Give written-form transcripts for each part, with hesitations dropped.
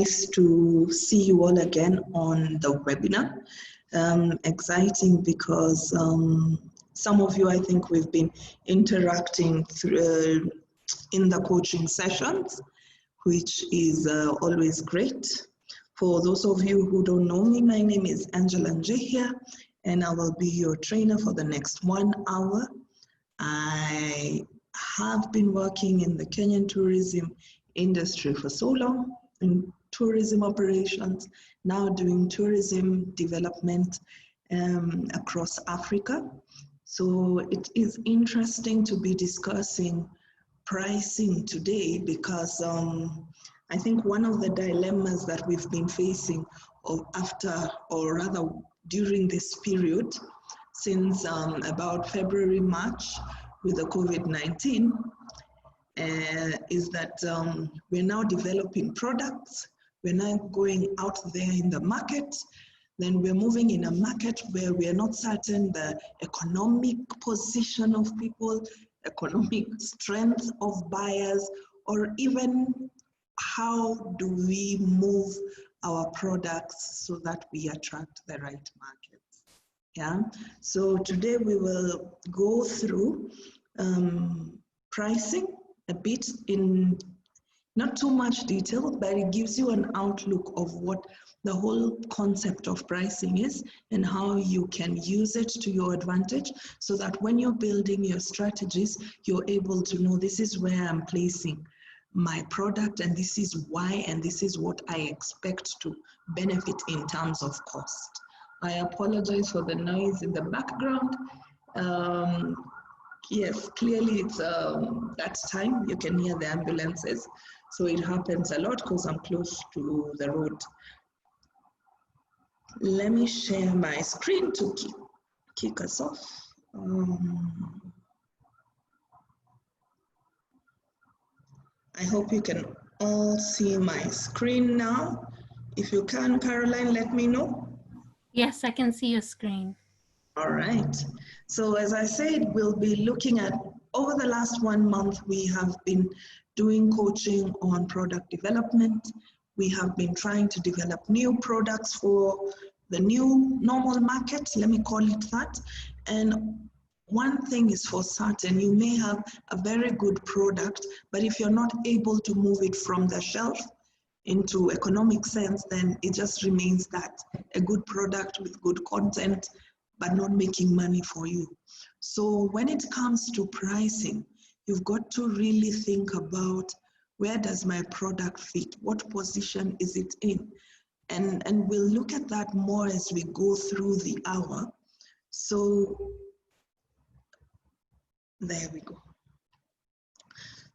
Nice to see you all again on the webinar. Exciting because some of you, I think we've been interacting through, in the coaching sessions, which is always great. For those of you who don't know me, my name is Angela Njehia, and I will be your trainer for the next 1 hour. I have been working in the Kenyan tourism industry for so long, in tourism operations, now doing tourism development across Africa. So it is interesting to be discussing pricing today because I think one of the dilemmas that we've been facing during this period since about February, March with the COVID-19 is that we're now developing products, we're now going out there in the market, then we're moving in a market where we're not certain the economic position of people, economic strength of buyers, or even how do we move our products so that we attract the right markets. Yeah, so today we will go through pricing a bit in not too much detail, but it gives you an outlook of what the whole concept of pricing is and how you can use it to your advantage so that when you're building your strategies, you're able to know this is where I'm placing my product and this is why and this is what I expect to benefit in terms of cost. I apologize for the noise in the background. Yes, clearly it's that time you can hear the ambulances. So it happens a lot because I'm close to the road. Let me share my screen to kick us off. I hope you can all see my screen now. If you can, Caroline, let me know. Yes, I can see your screen. All right. So as I said, we'll be looking at, over the last 1 month, we have been doing coaching on product development. We have been trying to develop new products for the new normal market, let me call it that. And one thing is for certain, you may have a very good product, but if you're not able to move it from the shelf into economic sense, then it just remains that, a good product with good content, but not making money for you. So when it comes to pricing, you've got to really think about where does my product fit? What position is it in? And we'll look at that more as we go through the hour. So there we go.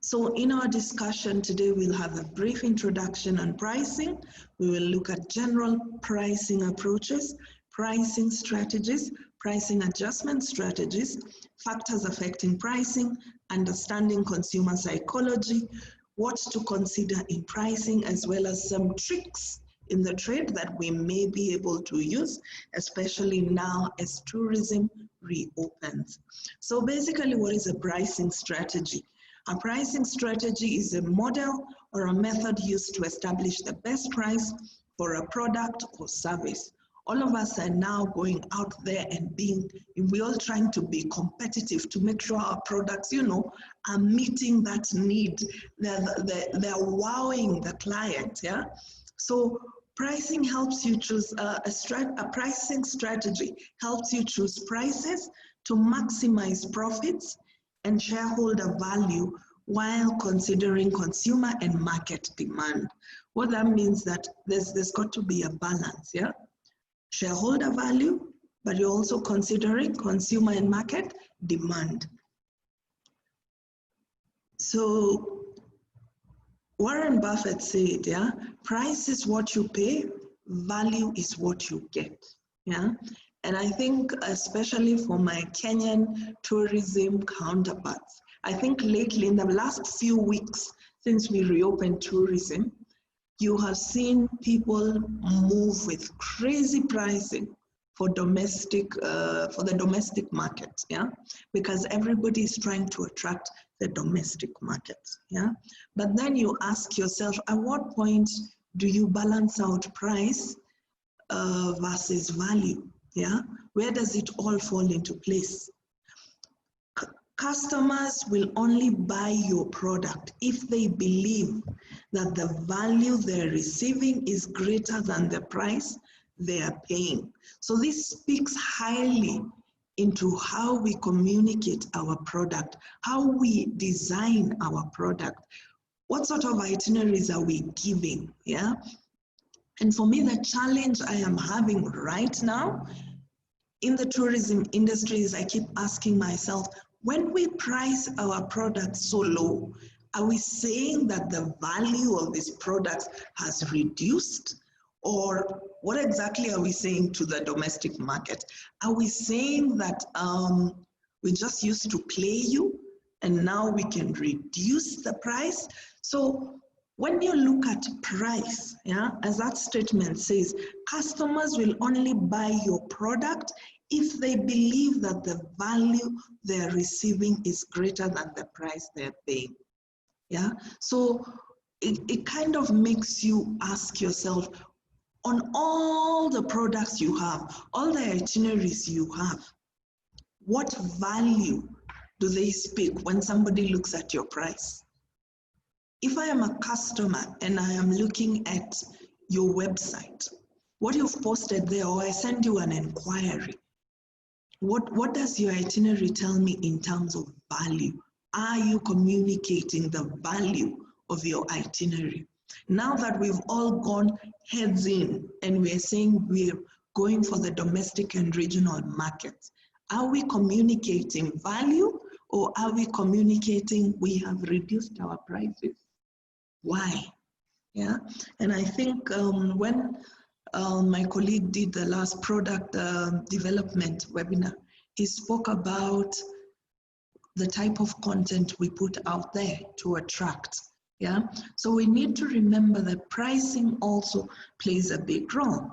So in our discussion today, we'll have a brief introduction on pricing. We will look at general pricing approaches, pricing strategies, pricing adjustment strategies, factors affecting pricing, understanding consumer psychology, what to consider in pricing, as well as some tricks in the trade that we may be able to use, especially now as tourism reopens. So basically, what is a pricing strategy? A pricing strategy is a model or a method used to establish the best price for a product or service. All of us are now going out there and we're all trying to be competitive to make sure our products, you know, are meeting that need. They're wowing the client, yeah? So pricing helps you choose a pricing strategy helps you choose prices to maximize profits and shareholder value while considering consumer and market demand. What that means that there's got to be a balance, yeah? Shareholder value, but you're also considering consumer and market demand. So Warren Buffett said, yeah, price is what you pay, value is what you get, yeah? And I think especially for my Kenyan tourism counterparts, I think lately in the last few weeks since we reopened tourism, you have seen people move with crazy pricing for the domestic market, yeah? Because everybody is trying to attract the domestic market, yeah? But then you ask yourself, at what point do you balance out price versus value? Yeah, where does it all fall into place? Customers will only buy your product if they believe that the value they're receiving is greater than the price they are paying. So this speaks highly into how we communicate our product, how we design our product, what sort of itineraries are we giving, yeah? And for me, the challenge I am having right now in the tourism industry is I keep asking myself, when we price our products so low, are we saying that the value of these products has reduced? Or what exactly are we saying to the domestic market? Are we saying that we just used to play you and now we can reduce the price? So when you look at price, yeah, as that statement says, customers will only buy your product if they believe that the value they're receiving is greater than the price they're paying. Yeah, so it kind of makes you ask yourself, on all the products you have, all the itineraries you have, what value do they speak when somebody looks at your price? If I am a customer and I am looking at your website, what you've posted there, or I send you an inquiry, what does your itinerary tell me in terms of value? Are you communicating the value of your itinerary? Now that we've all gone heads in and we're saying we're going for the domestic and regional markets, are we communicating value, or are we communicating we have reduced our prices? Why? Yeah, and I think when my colleague did the last product development webinar, he spoke about the type of content we put out there to attract. Yeah, so we need to remember that pricing also plays a big role.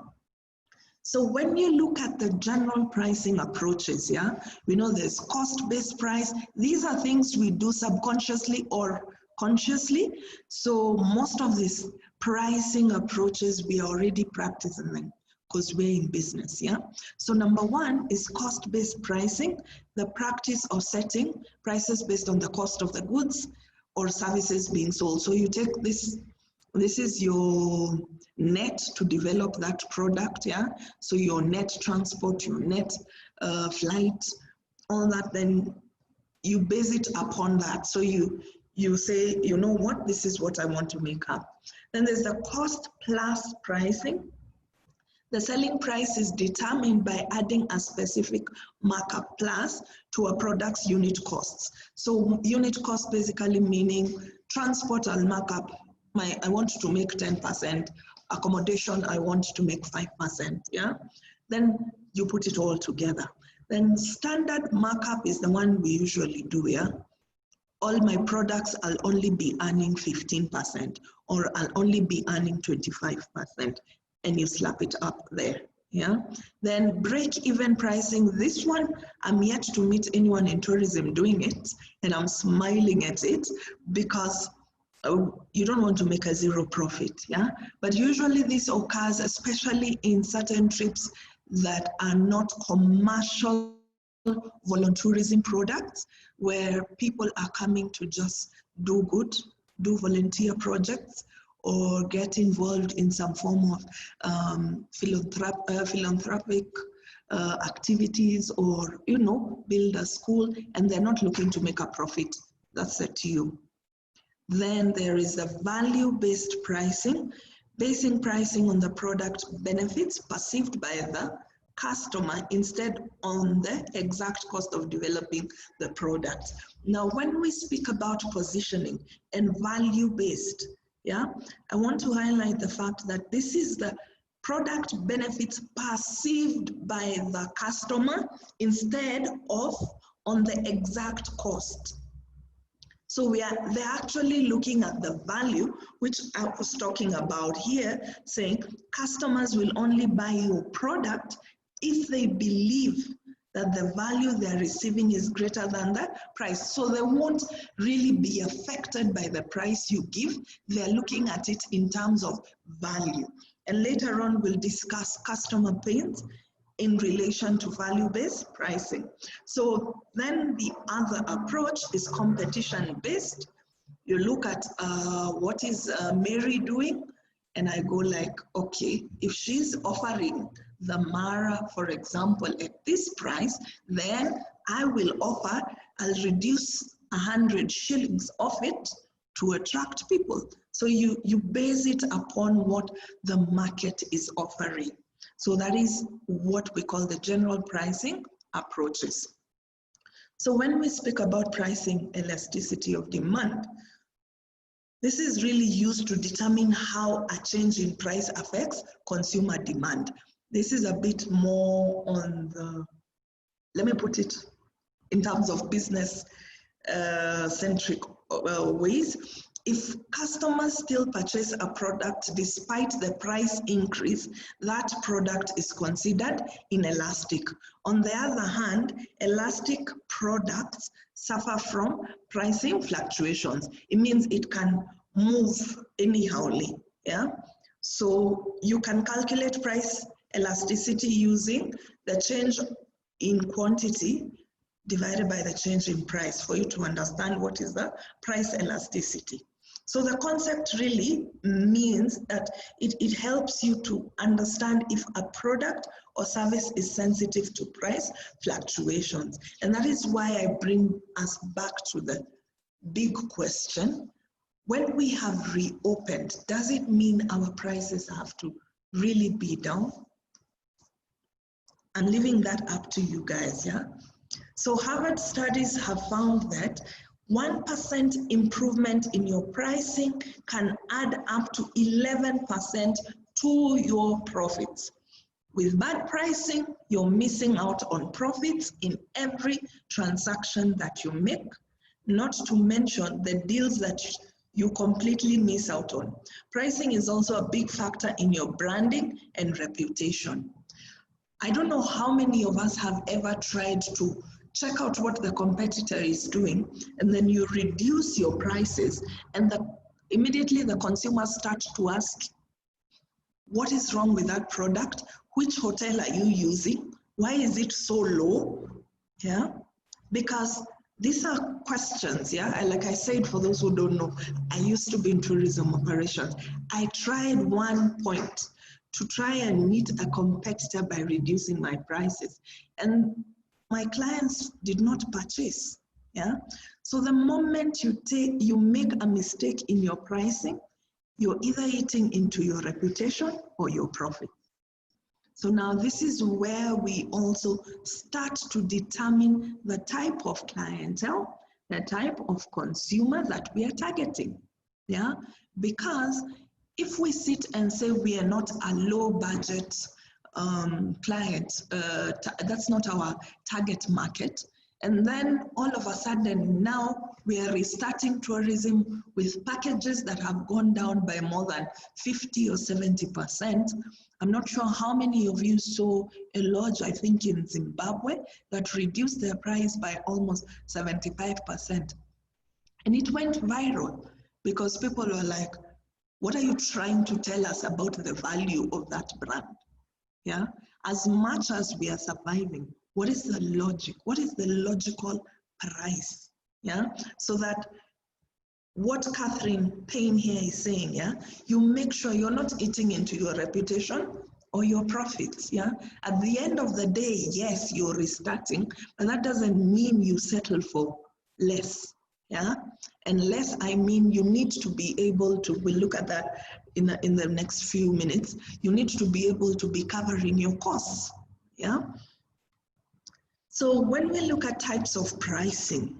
So when you look at the general pricing approaches, yeah, we know there's cost-based price. These are things we do subconsciously or consciously. So most of these pricing approaches, we are already practicing them because we're in business, yeah? So number one is cost-based pricing, the practice of setting prices based on the cost of the goods or services being sold. So you take this is your net to develop that product, yeah? So your net transport, your net flight, all that, then you base it upon that. So you say, you know what, this is what I want to make up. Then there's the cost plus pricing. The selling price is determined by adding a specific markup plus to a product's unit costs. So unit cost basically meaning transport, I'll mark up I want to make 10%, accommodation, I want to make 5%, yeah? Then you put it all together. Then standard markup is the one we usually do, yeah? All my products, I'll only be earning 15%, or I'll only be earning 25%, and you slap it up there, yeah? Then break-even pricing, this one, I'm yet to meet anyone in tourism doing it, and I'm smiling at it because you don't want to make a zero profit, yeah? But usually this occurs, especially in certain trips that are not commercial volunteerism products, where people are coming to just do good, do volunteer projects, or get involved in some form of philanthropic activities, or, you know, build a school, and they're not looking to make a profit. That's it to you. Then there is the value-based pricing, basing pricing on the product benefits perceived by the customer instead on the exact cost of developing the product. Now, when we speak about positioning and value-based, yeah, I want to highlight the fact that this is the product benefits perceived by the customer instead of on the exact cost. So they're actually looking at the value, which I was talking about here, saying customers will only buy your product if they believe that the value they're receiving is greater than the price. So they won't really be affected by the price you give. They're looking at it in terms of value. And later on, we'll discuss customer pains in relation to value-based pricing. So then the other approach is competition-based. You look at what is Mary doing, and I go like, okay, if she's offering the Mara, for example, at this price, then I will offer, I'll reduce 100 shillings of it to attract people. So you base it upon what the market is offering. So that is what we call the general pricing approaches. So when we speak about pricing elasticity of demand, this is really used to determine how a change in price affects consumer demand. This is a bit more on the, let me put it in terms of business centric ways. If customers still purchase a product despite the price increase, that product is considered inelastic. On the other hand, elastic products suffer from pricing fluctuations. It means it can move anyhowly, yeah? So you can calculate price elasticity using the change in quantity divided by the change in price for you to understand what is the price elasticity. So the concept really means that it helps you to understand if a product or service is sensitive to price fluctuations. And that is why I bring us back to the big question. When we have reopened, does it mean our prices have to really be down? I'm leaving that up to you guys, yeah? So Harvard studies have found that 1% improvement in your pricing can add up to 11% to your profits. With bad pricing, you're missing out on profits in every transaction that you make, not to mention the deals that you completely miss out on. Pricing is also a big factor in your branding and reputation. I don't know how many of us have ever tried to check out what the competitor is doing, and then you reduce your prices, and immediately the consumers start to ask, what is wrong with that product? Which hotel are you using? Why is it so low? Yeah, because these are questions, yeah? Like I said, for those who don't know, I used to be in tourism operations. I tried one point to try and meet a competitor by reducing my prices, and my clients did not purchase, yeah? So the moment you make a mistake in your pricing, you're either eating into your reputation or your profit. So now this is where we also start to determine the type of clientele, the type of consumer that we are targeting, yeah? Because if we sit and say we are not a low budget client, that's not our target market, and then all of a sudden now we are restarting tourism with packages that have gone down by more than 50 or 70%. I'm not sure how many of you saw a lodge, I think in Zimbabwe, that reduced their price by almost 75%. And it went viral because people were like, what are you trying to tell us about the value of that brand? Yeah, as much as we are surviving, what is the logic? What is the logical price? Yeah, so that what Catherine Payne here is saying, yeah, you make sure you're not eating into your reputation or your profits, yeah. At the end of the day, yes, you're restarting, but that doesn't mean you settle for less, yeah. And less, I mean, you need to be able to, we'll look at that in the next few minutes, you need to be able to be covering your costs, yeah? So when we look at types of pricing,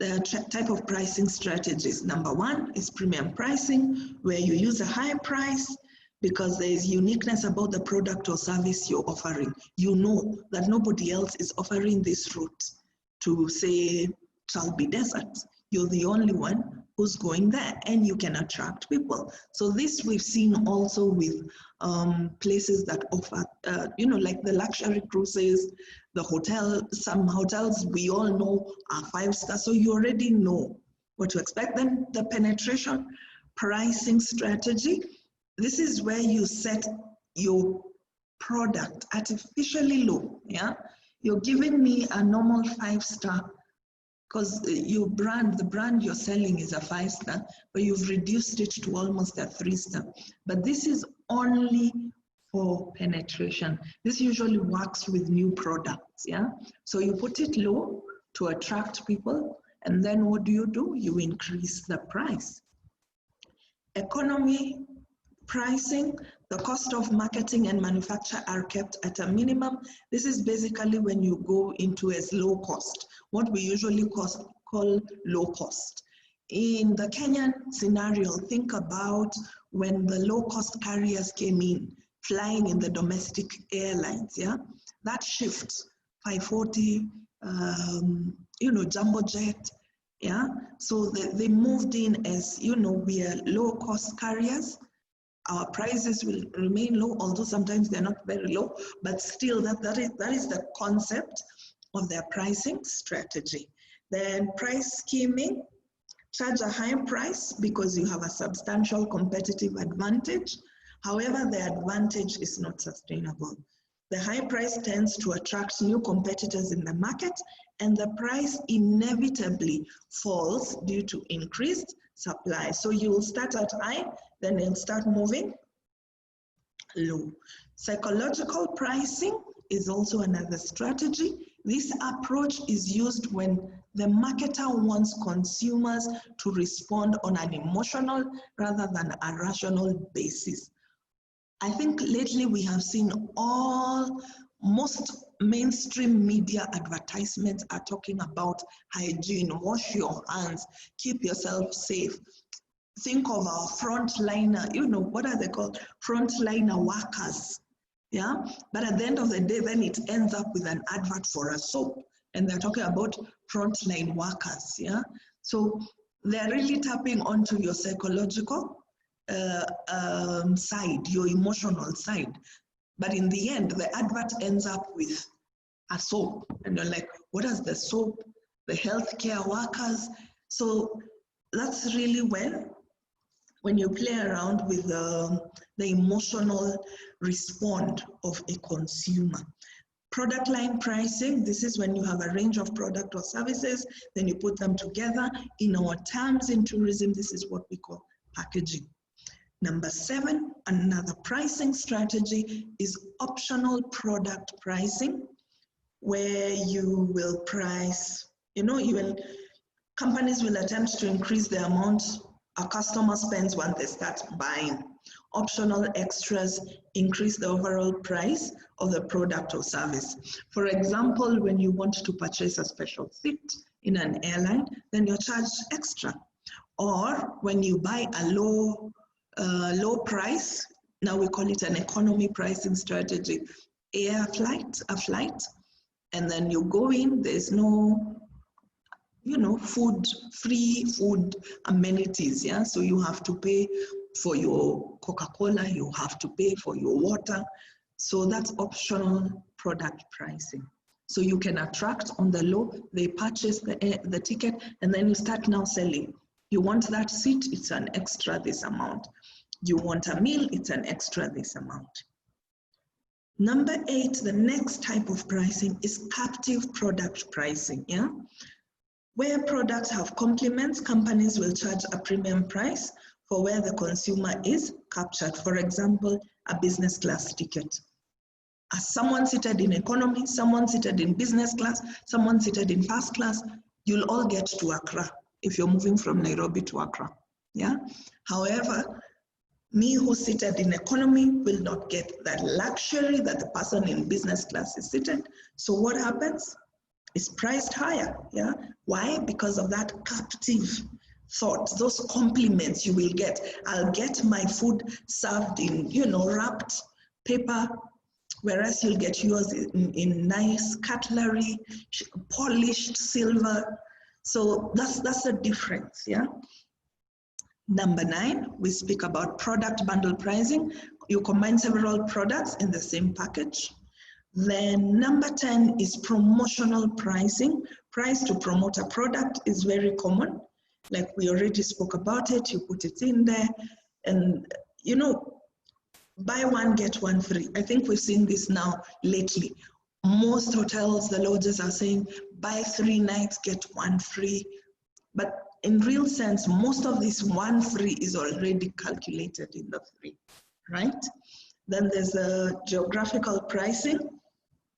the type of pricing strategies, number one is premium pricing, where you use a high price because there is uniqueness about the product or service you're offering. You know that nobody else is offering this route to, say, Chalbi Desert. you're the only one who's going there, and you can attract people. So this we've seen also with places that offer, like the luxury cruises, the hotel. Some hotels we all know are 5-star, so you already know what to expect. Then the penetration pricing strategy. This is where you set your product artificially low. Yeah, you're giving me a normal 5-star because the brand you're selling is a 5-star, but you've reduced it to almost a 3-star. But this is only for penetration. This usually works with new products, yeah? So you put it low to attract people, and then what do? You increase the price. Economy pricing, the cost of marketing and manufacture are kept at a minimum. This is basically when you go into as low cost, what we usually call low cost. In the Kenyan scenario, think about when the low cost carriers came in, flying in the domestic airlines, yeah? That shift, 540, jumbo jet, yeah? So they moved in as, we are low cost carriers. Our prices will remain low, although sometimes they're not very low, but still that is the concept of their pricing strategy. Then price scheming, charge a high price because you have a substantial competitive advantage. However, the advantage is not sustainable. The high price tends to attract new competitors in the market, and the price inevitably falls due to increased supply. So you will start at high, then you'll start moving low. Psychological pricing is also another strategy. This approach is used when the marketer wants consumers to respond on an emotional rather than a rational basis. I think lately we have seen most mainstream media advertisements are talking about hygiene, wash your hands, keep yourself safe. Think of our frontliner, what are they called? Frontliner workers, yeah? But at the end of the day, then it ends up with an advert for a soap, and they're talking about frontline workers, yeah? So they're really tapping onto your psychological side, your emotional side. But in the end, the advert ends up with a soap. And you're like, what is the soap? The healthcare workers. So that's really when you play around with the emotional response of a consumer. Product line pricing, this is when you have a range of product or services, then you put them together. In our terms in tourism, this is what we call packaging. Number 7, another pricing strategy is optional product pricing, where you will price, companies will attempt to increase the amount a customer spends once they start buying. Optional extras increase the overall price of the product or service. For example, when you want to purchase a special seat in an airline, then you're charged extra. Or when you buy a low price, now we call it an economy pricing strategy, a flight, and then you go in, there's no, free food amenities, yeah? So you have to pay for your Coca-Cola, you have to pay for your water. So that's optional product pricing. So you can attract on the low, they purchase the ticket, and then you start now selling. You want that seat, it's an extra this amount. You want a meal, it's an extra this amount. Number 8, the next type of pricing is captive product pricing, yeah? Where products have complements, companies will charge a premium price for where the consumer is captured. For example, a business class ticket. As someone seated in economy, someone seated in business class, someone seated in first class, you'll all get to Accra if you're moving from Nairobi to Accra, yeah? However, me who's seated in economy will not get that luxury that the person in business class is seated. So what happens? It's priced higher, yeah? Why? Because of that captive thought, those compliments you will get. I'll get my food served in, wrapped paper, whereas you'll get yours in nice cutlery, polished silver. So that's the difference, yeah? Number 9, we speak about product bundle pricing. You combine several products in the same package. Then number 10 is promotional pricing. Price to promote a product is very common. Like we already spoke about it, you put it in there and you know, buy one, get one free. I think we've seen this now lately. Most hotels, the lodges are saying, buy 3 nights, get one free. But in real sense, most of this one free is already calculated in the 3, right? Then there's a geographical pricing.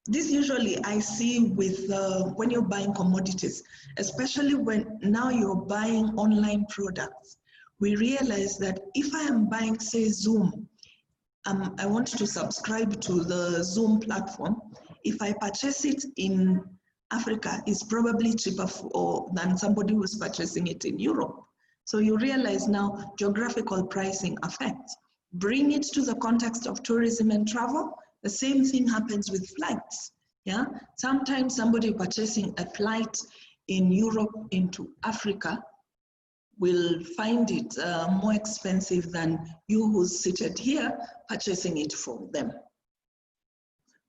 This usually I see with when you're buying commodities, especially when now you're buying online products. We realize that if I am buying, say, Zoom, I want to subscribe to the Zoom platform. If I purchase it in Africa, it's probably cheaper than somebody who's purchasing it in Europe. So you realize now geographical pricing affects. Bring it to the context of tourism and travel. The same thing happens with flights. Yeah, sometimes somebody purchasing a flight in Europe into Africa will find it more expensive than you who's seated here purchasing it for them.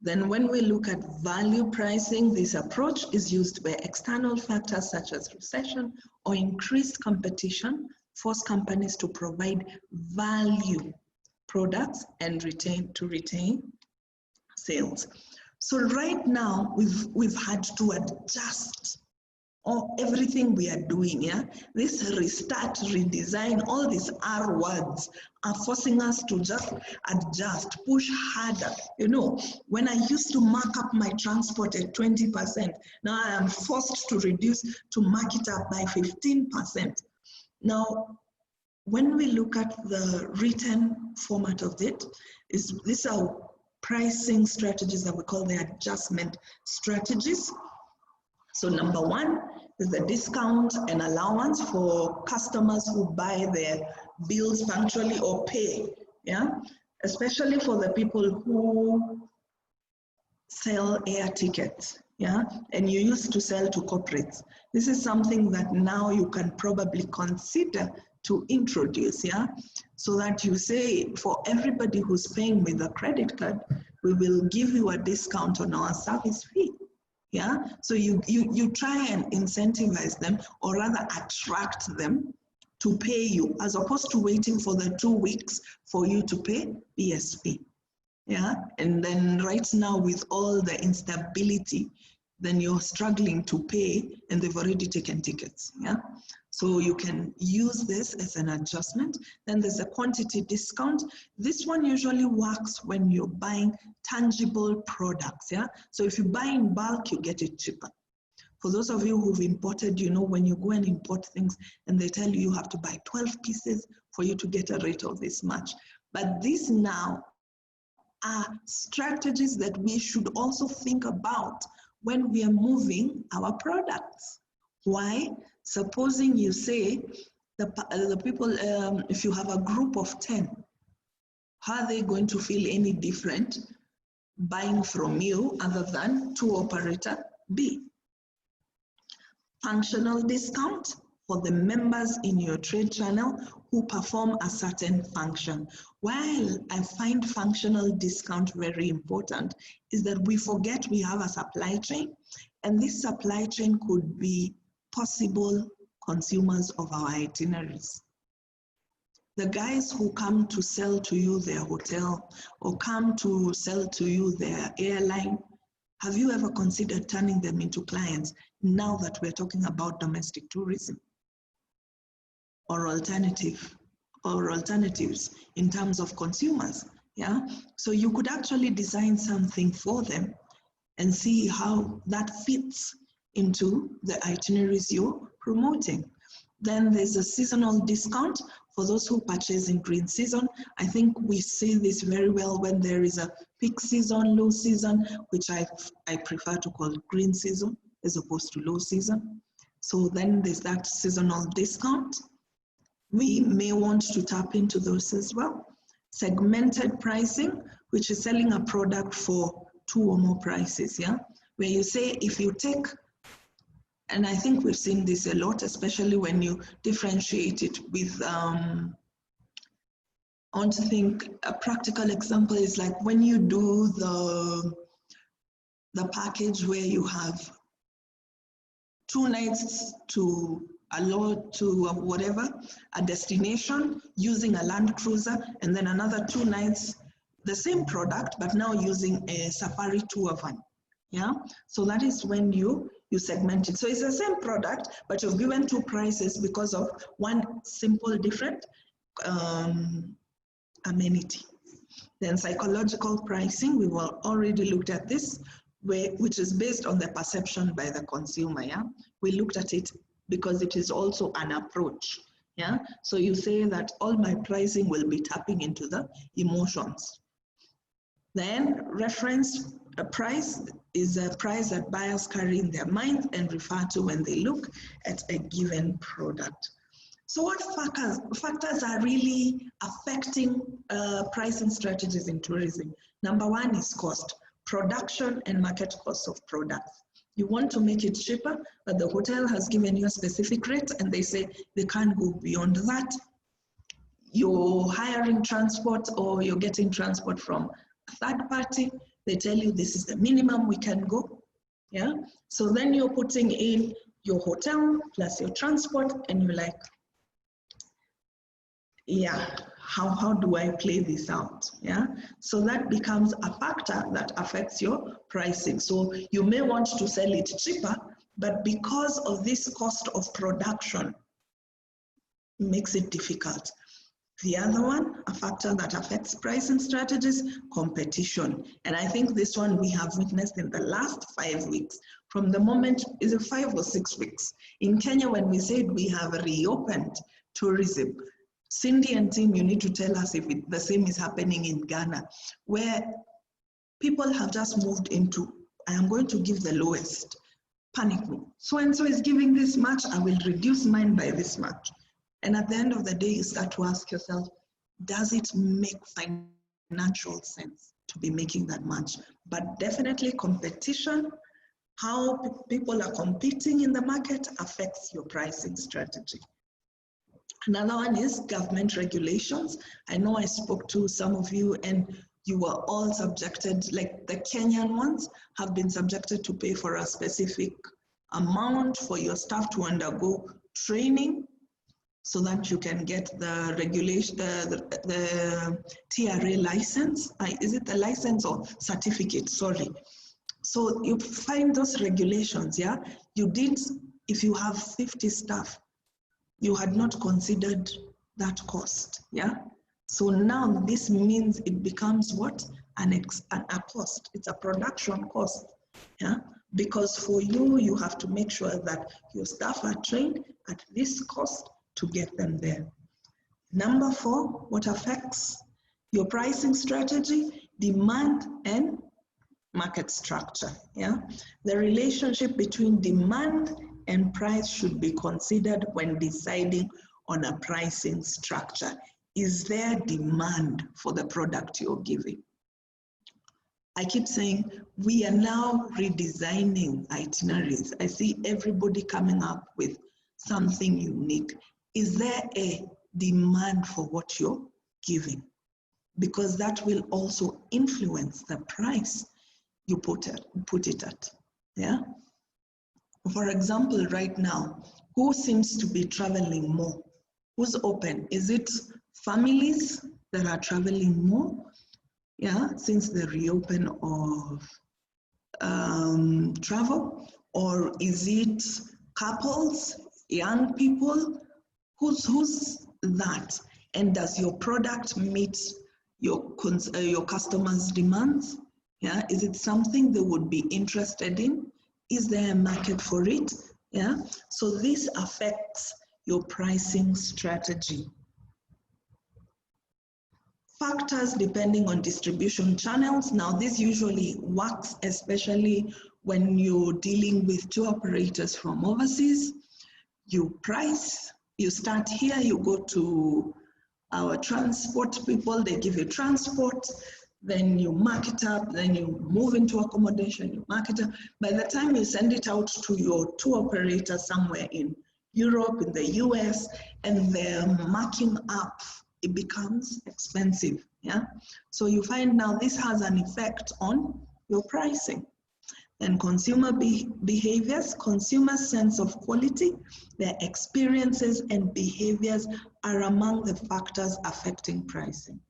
Then when we look at value pricing, this approach is used where external factors such as recession or increased competition force companies to provide value products and retain sales. So right now we've had to adjust everything we are doing, yeah? This restart, redesign, all these R words are forcing us to just adjust, push harder. You know, when I used to mark up my transport at 20%, now I am forced to reduce to mark it up by 15%. Now, when we look at the written format of it, these are pricing strategies that we call the adjustment strategies. So number 1 is the discount and allowance for customers who buy their bills punctually or pay, yeah? Especially for the people who sell air tickets, yeah? And you used to sell to corporates. This is something that now you can probably consider to introduce, yeah? So that you say, for everybody who's paying with a credit card, we will give you a discount on our service fee. Yeah, so you try and incentivize them, or rather attract them to pay you, as opposed to waiting for the 2 weeks for you to pay BSP. Yeah, and then right now with all the instability, then you're struggling to pay and they've already taken tickets. Yeah, so you can use this as an adjustment. Then there's a quantity discount. This one usually works when you're buying tangible products. Yeah, so if you buy in bulk, you get it cheaper. For those of you who've imported, you know, when you go and import things and they tell you you have to buy 12 pieces for you to get a rate of this much. But these now are strategies that we should also think about when we are moving our products. Why? Supposing you say the people, if you have a group of 10, how are they going to feel any different buying from you other than to operator B? Functional discount for the members in your trade channel who perform a certain function. While I find functional discount very important, is that we forget we have a supply chain, and this supply chain could be possible consumers of our itineraries. The guys who come to sell to you their hotel or come to sell to you their airline, have you ever considered turning them into clients now that we're talking about domestic tourism? Or alternatives in terms of consumers, yeah? So you could actually design something for them and see how that fits into the itineraries you're promoting. Then there's a seasonal discount for those who purchase in green season. I think we see this very well when there is a peak season, low season, which I prefer to call green season as opposed to low season. So then there's that seasonal discount. We may want to tap into those as well. Segmented pricing, which is selling a product for 2 or more prices, yeah? Where you say, if you take And I think we've seen this a lot, especially when you differentiate it with, I want to think a practical example is like when you do the package where you have 2 nights to whatever, a destination using a Land Cruiser, and then another 2 nights, the same product, but now using a safari tour van. Yeah, so that is when you segment it. So it's the same product, but you've given 2 prices because of one simple different amenity. Then psychological pricing, we will already looked at this, which is based on the perception by the consumer. Yeah, we looked at it because it is also an approach. Yeah, so you say that all my pricing will be tapping into the emotions. Then reference price is a price that buyers carry in their mind and refer to when they look at a given product. So what factors are really affecting pricing strategies in tourism? Number 1 is cost, production and market costs of products. You want to make it cheaper, but the hotel has given you a specific rate and they say they can't go beyond that. You're hiring transport or you're getting transport from a third party, they tell you this is the minimum we can go. Yeah, so then you're putting in your hotel plus your transport and you're like, yeah, how do I play this out? Yeah, so that becomes a factor that affects your pricing. So you may want to sell it cheaper, but because of this cost of production, it makes it difficult. The other one, a factor that affects pricing strategies, competition. And I think this one we have witnessed in the last 5 weeks. From the moment, is it 5 or 6 weeks? In Kenya, when we said we have reopened tourism, Cindy and team, you need to tell us if the same is happening in Ghana, where people have just moved into, I am going to give the lowest, panic mode. So-and-so is giving this much, I will reduce mine by this much. And at the end of the day, you start to ask yourself, does it make financial sense to be making that much? But definitely competition, how people are competing in the market affects your pricing strategy. Another one is government regulations. I know I spoke to some of you and you were all subjected, like the Kenyan ones have been subjected to pay for a specific amount for your staff to undergo training so that you can get the regulation, the TRA license. Is it the license or certificate? Sorry. So you find those regulations, yeah? You did, if you have 50 staff, you had not considered that cost, yeah? So now this means it becomes what? A cost. It's a production cost, yeah? Because for you, you have to make sure that your staff are trained at this cost to get them there. Number 4, what affects your pricing strategy? Demand and market structure, yeah? The relationship between demand and price should be considered when deciding on a pricing structure. Is there demand for the product you're giving? I keep saying we are now redesigning itineraries. I see everybody coming up with something unique. Is there a demand for what you're giving? Because that will also influence the price you put it at, yeah? For example, right now, who seems to be traveling more? Who's open? Is it families that are traveling more? Yeah, since the reopen of travel, or is it couples, young people? Who's that? And does your product meet your customers' demands? Yeah, is it something they would be interested in? Is there a market for it? Yeah, so this affects your pricing strategy. Factors depending on distribution channels. Now, this usually works, especially when you're dealing with tour operators from overseas. You price, you start here, you go to our transport people, they give you transport. then you mark it up, then you move into accommodation, you mark it up. By the time you send it out to your tour operator somewhere in Europe, in the US, and they're marking up, it becomes expensive, yeah? So you find now this has an effect on your pricing. And consumer behaviors, consumers' sense of quality, their experiences and behaviors are among the factors affecting pricing.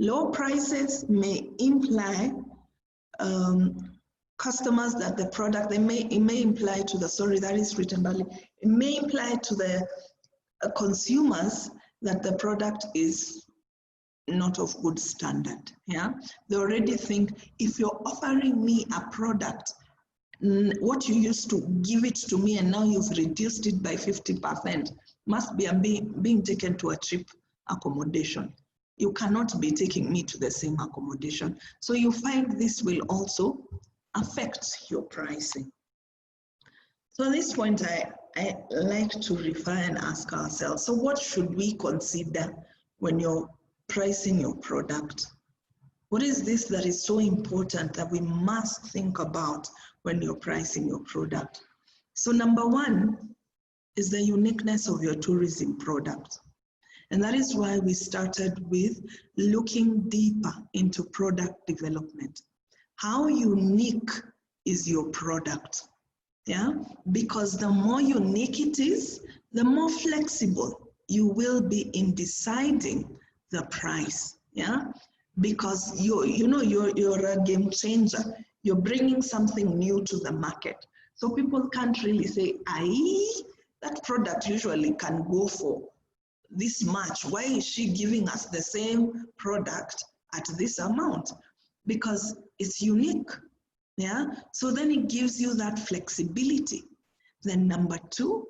Low prices may imply customers that the product, it may imply to the, sorry, that is written badly, it may imply to the consumers that the product is not of good standard, yeah? They already think if you're offering me a product, what you used to give it to me and now you've reduced it by 50%, must be being taken to a cheap accommodation. You cannot be taking me to the same accommodation. So you find this will also affect your pricing. So at this point, I like to refer and ask ourselves, so what should we consider when you're pricing your product? What is this that is so important that we must think about when you're pricing your product? So number one is the uniqueness of your tourism product. And that is why we started with looking deeper into product development. How unique is your product? Yeah, because the more unique it is, the more flexible you will be in deciding the price. Yeah, because you're a game changer. You're bringing something new to the market. So people can't really say, that product usually can go for this much. Why is she giving us the same product at this amount? Because it's unique. Yeah, so then it gives you that flexibility. Then number two,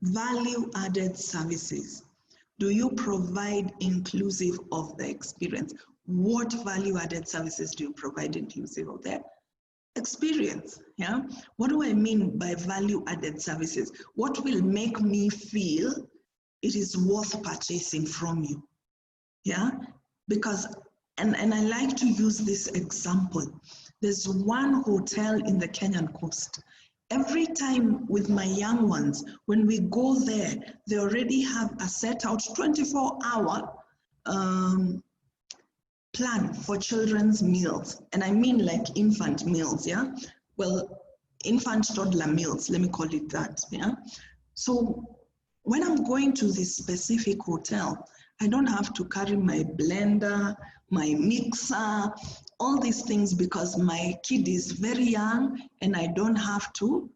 value added services. Do you provide inclusive of the experience? What value added services do you provide inclusive of the experience? Yeah, what do I mean by value added services? What will make me feel it is worth purchasing from you? Yeah, because and I like to use this example. There's one hotel in the Kenyan coast. Every time with my young ones, when we go there, they already have a set out 24-hour plan for children's meals. And I mean like infant meals, yeah? Well, infant toddler meals, let me call it that, yeah? So when I'm going to this specific hotel, I don't have to carry my blender, my mixer, all these things because my kid is very young and I don't have to,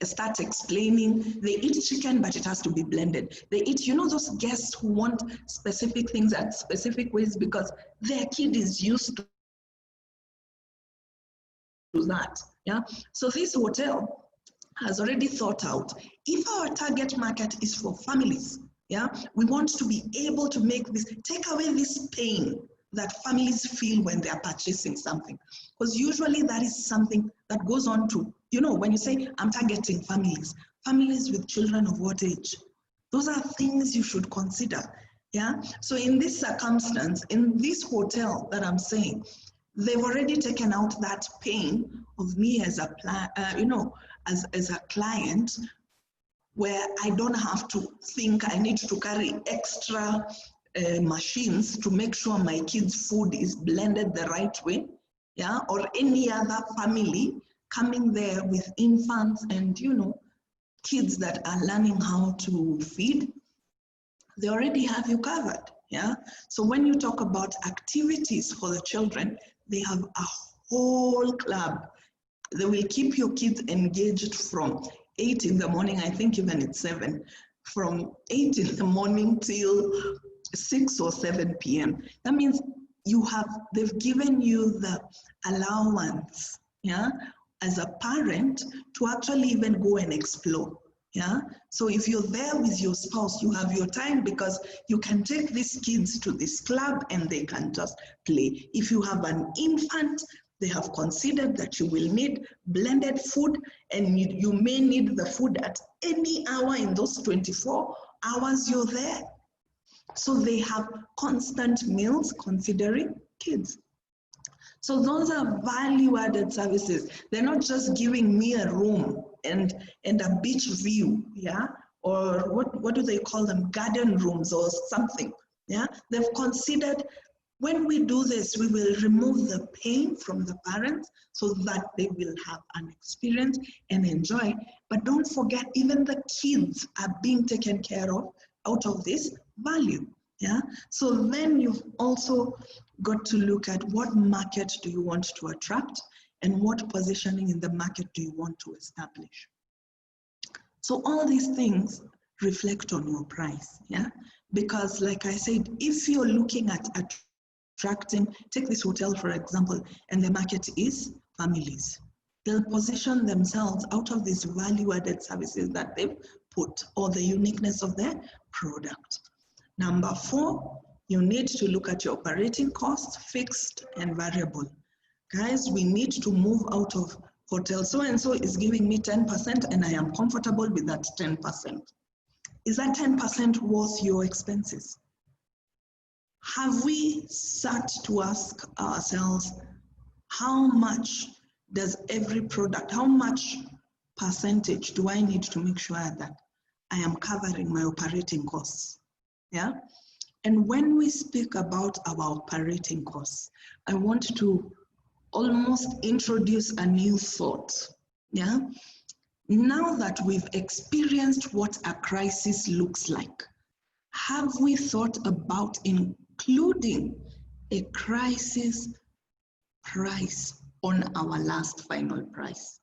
start explaining. They eat chicken, but it has to be blended. They eat, those guests who want specific things at specific ways because their kid is used to that, yeah? So this hotel has already thought out, if our target market is for families, yeah, we want to be able to make this, take away this pain that families feel when they are purchasing something. Because usually that is something that goes on to, when you say, I'm targeting families with children of what age? Those are things you should consider, yeah? So in this circumstance, in this hotel that I'm saying, they've already taken out that pain of me as a, as a client, where I don't have to think I need to carry extra machines to make sure my kids' food is blended the right way, yeah, or any other family coming there with infants and, kids that are learning how to feed, they already have you covered, yeah? So when you talk about activities for the children, they have a whole club. They will keep your kids engaged from 8 in the morning, I think even it's 7, from 8 in the morning till 6 or 7 p.m. That means they've given you the allowance, yeah, as a parent to actually even go and explore, yeah? So if you're there with your spouse, you have your time because you can take these kids to this club and they can just play. If you have an infant, they have considered that you will need blended food and you may need the food at any hour in those 24 hours you're there. So they have constant meals considering kids. So those are value-added services. They're not just giving me a room and a beach view, yeah? Or what do they call them? Garden rooms or something, yeah? They've considered, when we do this, we will remove the pain from the parents so that they will have an experience and enjoy. But don't forget, even the kids are being taken care of out of this value. Yeah. So then you've also got to look at what market do you want to attract and what positioning in the market do you want to establish. So all these things reflect on your price. Yeah. Because like I said, if you're looking at attracting, take this hotel for example, and the market is families. They'll position themselves out of these value-added services that they've put or the uniqueness of their product. Number 4, you need to look at your operating costs, fixed and variable. Guys, we need to move out of hotel so-and-so is giving me 10% and I am comfortable with that 10%. Is that 10% worth your expenses? Have we sat to ask ourselves, how much does every product, how much percentage do I need to make sure that I am covering my operating costs? Yeah. And when we speak about our operating costs, I want to almost introduce a new thought. Yeah. Now that we've experienced what a crisis looks like, have we thought about including a crisis price on our last final price?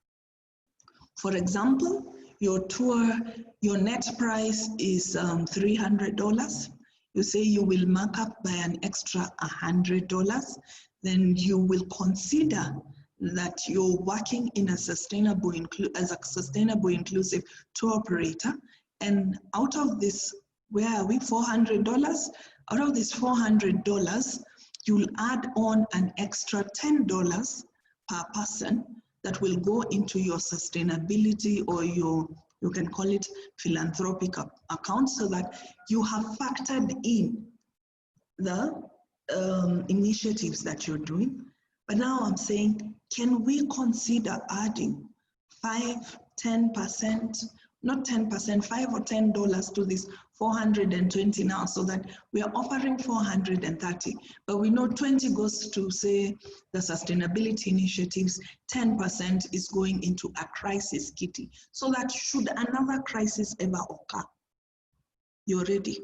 For example, your tour, your net price is $300. You say you will mark up by an extra $100, then you will consider that you're working in a sustainable, as a sustainable inclusive tour operator, and out of this, where are we, $400? Out of this $400, you'll add on an extra $10 per person that will go into your sustainability or your, you can call it philanthropic account, so that you have factored in the initiatives that you're doing. But now I'm saying, can we consider adding 5, 10%, not 10%, 5 or $10 to this 420 now, so that we are offering 430, but we know 20 goes to, say, the sustainability initiatives, 10% is going into a crisis kitty, so that should another crisis ever occur, you're ready.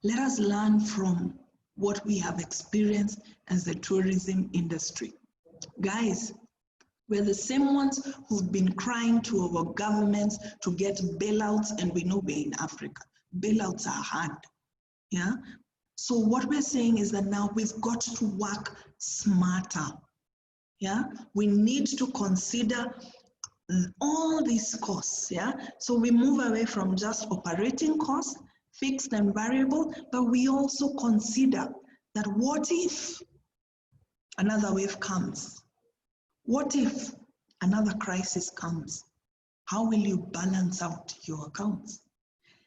Let us learn from what we have experienced as the tourism industry. Guys, we're the same ones who've been crying to our governments to get bailouts, and we know we're in Africa. Bailouts are hard, yeah? So what we're saying is that now we've got to work smarter, yeah? We need to consider all these costs, yeah? So we move away from just operating costs, fixed and variable, but we also consider that what if another wave comes? What if another crisis comes? How will you balance out your accounts?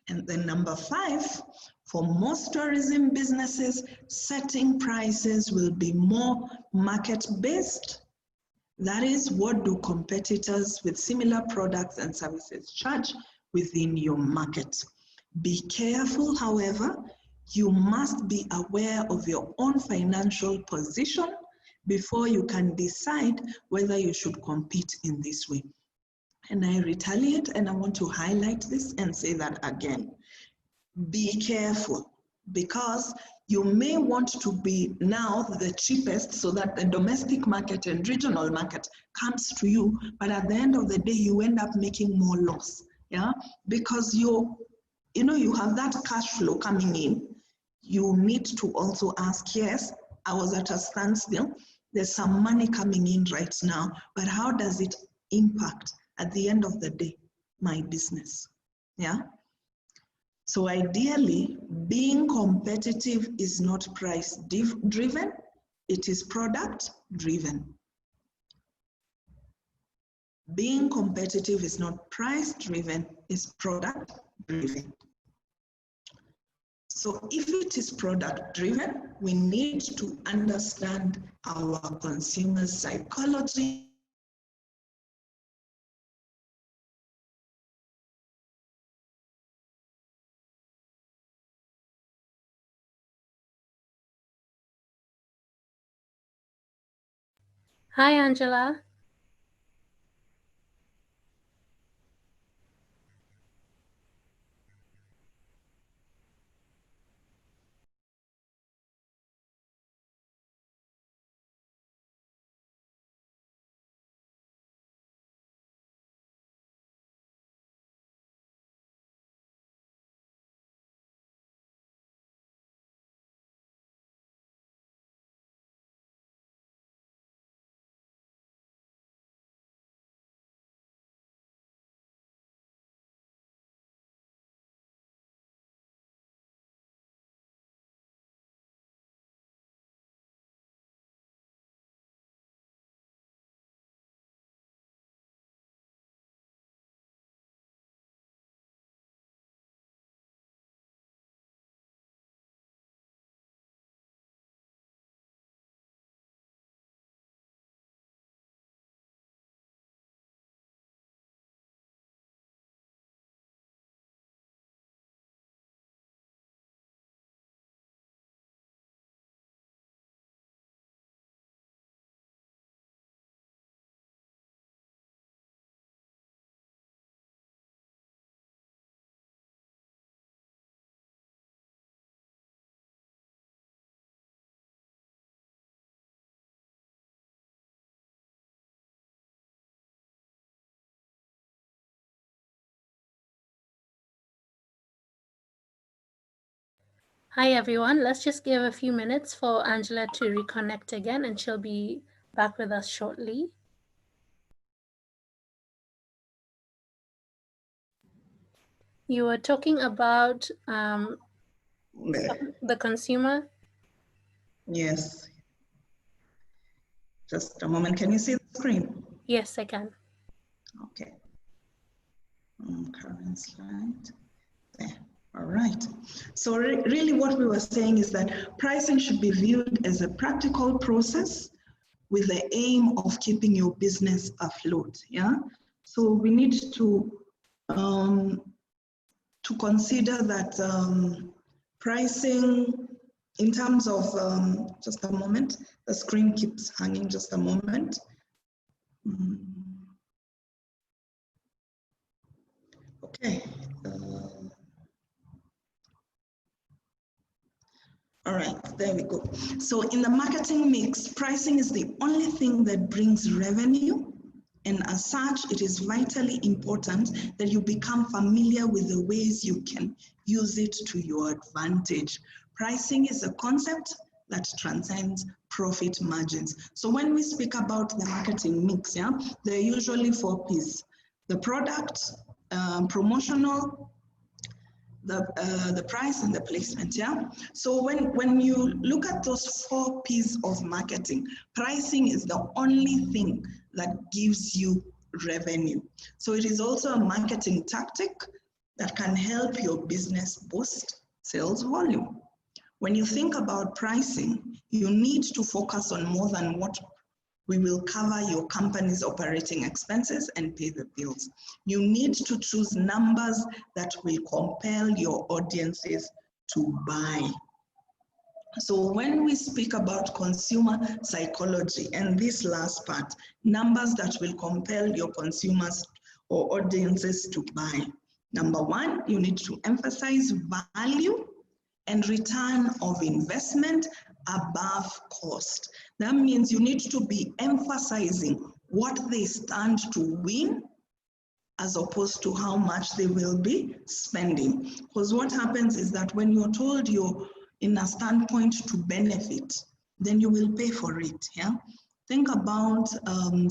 And then number 5, for most tourism businesses, setting prices will be more market-based. That is, what do competitors with similar products and services charge within your market? Be careful, however, you must be aware of your own financial position before you can decide whether you should compete in this way. And I retaliate, and I want to highlight this and say that again. Be careful, because you may want to be now the cheapest so that the domestic market and regional market comes to you, but at the end of the day, you end up making more loss, yeah? Because you have that cash flow coming in. You need to also ask, yes, I was at a standstill, there's some money coming in right now, but how does it impact at the end of the day my business? Yeah. So ideally, being competitive is not price driven, it is product driven. Being competitive is not price driven, it's product driven. So if it is product driven, we need to understand our consumers' psychology. Hi, Angela. Hi, everyone. Let's just give a few minutes for Angela to reconnect again, and she'll be back with us shortly. You were talking about the consumer. Yes. Just a moment. Can you see the screen? Yes, I can. Okay. Current slide. There. All right. So really what we were saying is that pricing should be viewed as a practical process with the aim of keeping your business afloat. Yeah. So we need to consider that pricing in terms of, just a moment, the screen keeps hanging, just a moment. Okay. All right, there we go. So in the marketing mix, pricing is the only thing that brings revenue. And as such, it is vitally important that you become familiar with the ways you can use it to your advantage. Pricing is a concept that transcends profit margins. So when we speak about the marketing mix, yeah, there are usually 4 P's. The product, promotional, the price and the placement, yeah? So when you look at those 4 P's of marketing, pricing is the only thing that gives you revenue. So it is also a marketing tactic that can help your business boost sales volume. When you think about pricing, you need to focus on more than what we will cover your company's operating expenses and pay the bills. You need to choose numbers that will compel your audiences to buy. So when we speak about consumer psychology and this last part, numbers that will compel your consumers or audiences to buy. Number 1, you need to emphasize value and return of investment above cost. That means you need to be emphasizing what they stand to win as opposed to how much they will be spending. Because what happens is that when you're told you're in a standpoint to benefit, then you will pay for it. Yeah. Think about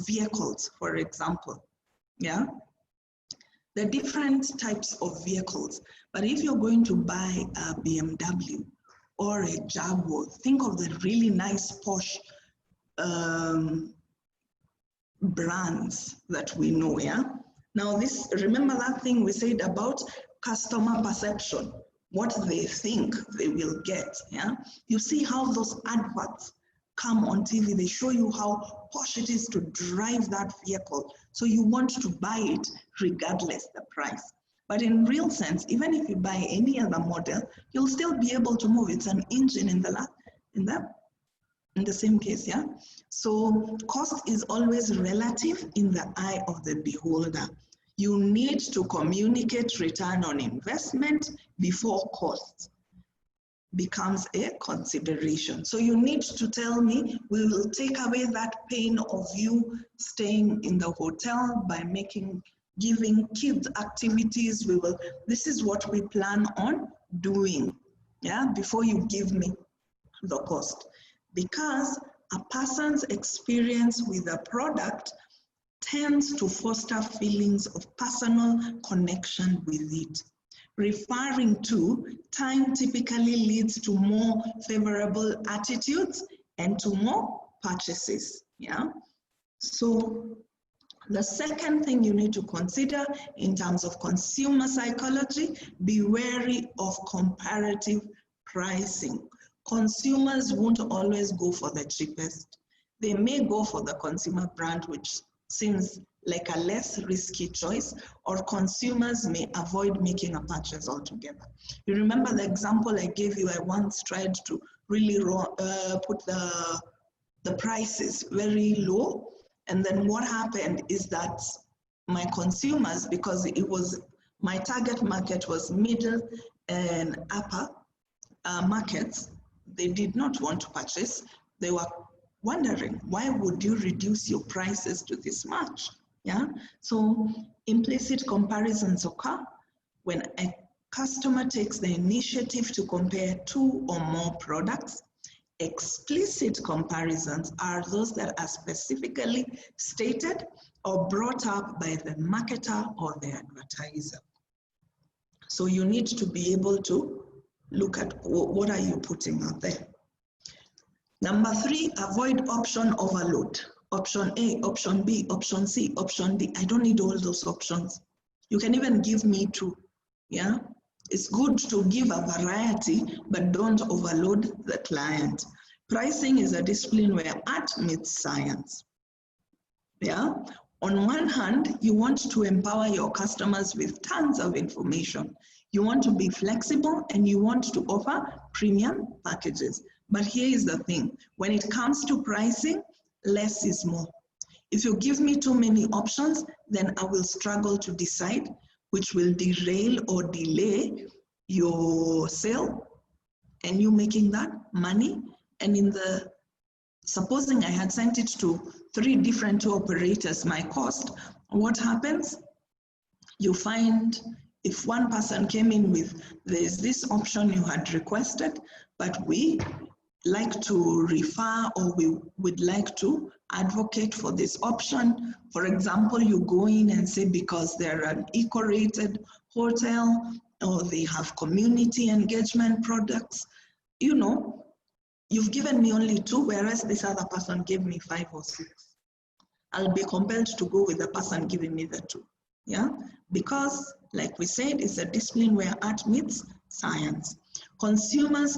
vehicles, for example. Yeah. There are different types of vehicles, but if you're going to buy a BMW or a Jaguar, think of the really nice Porsche brands that we know, yeah? Now remember that thing we said about customer perception. what they think they will get. Yeah, you see how those adverts come on TV, they show you how posh it is to drive that vehicle. So you want to buy it regardless the price. But in real sense, even if you buy any other model, you'll still be able to move. It's an engine in the same case, yeah? So cost is always relative in the eye of the beholder. You need to communicate return on investment before cost becomes a consideration. So you need to tell me, we will take away that pain of you staying in the hotel by giving kids activities. This is what we plan on doing, yeah, before you give me the cost. Because a person's experience with a product tends to foster feelings of personal connection with it. Referring to, time typically leads to more favorable attitudes and to more purchases, yeah? So the second thing you need to consider in terms of consumer psychology, be wary of comparative pricing. Consumers won't always go for the cheapest. They may go for the consumer brand, which seems like a less risky choice, or consumers may avoid making a purchase altogether. You remember the example I gave you? I once tried to really put the prices very low, and then what happened is that my consumers, because my target market was middle and upper markets, they did not want to purchase. They were wondering, why would you reduce your prices to this much? Yeah, so implicit comparisons occur when a customer takes the initiative to compare two or more products. Explicit comparisons are those that are specifically stated or brought up by the marketer or the advertiser. So you need to be able to look at what are you putting out there. Number 3, avoid option overload. Option A, option B, option C, option D. I don't need all those options. You can even give me 2, yeah? It's good to give a variety, but don't overload the client. Pricing is a discipline where art meets science, yeah? On one hand, you want to empower your customers with tons of information. You want to be flexible and you want to offer premium packages. But here is the thing, when it comes to pricing, less is more. If you give me too many options, then I will struggle to decide, which will derail or delay your sale and you making that money. And supposing I had sent it to 3 different tour operators, my cost, what happens? You find if one person came in with, there's this option you had requested, but we like to refer or we would like to advocate for this option. For example, you go in and say because they're an eco-rated hotel or they have community engagement products, you know, you've given me only 2, whereas this other person gave me 5 or 6. I'll be compelled to go with the person giving me the 2, yeah? Because, like we said, it's a discipline where art meets science. Consumers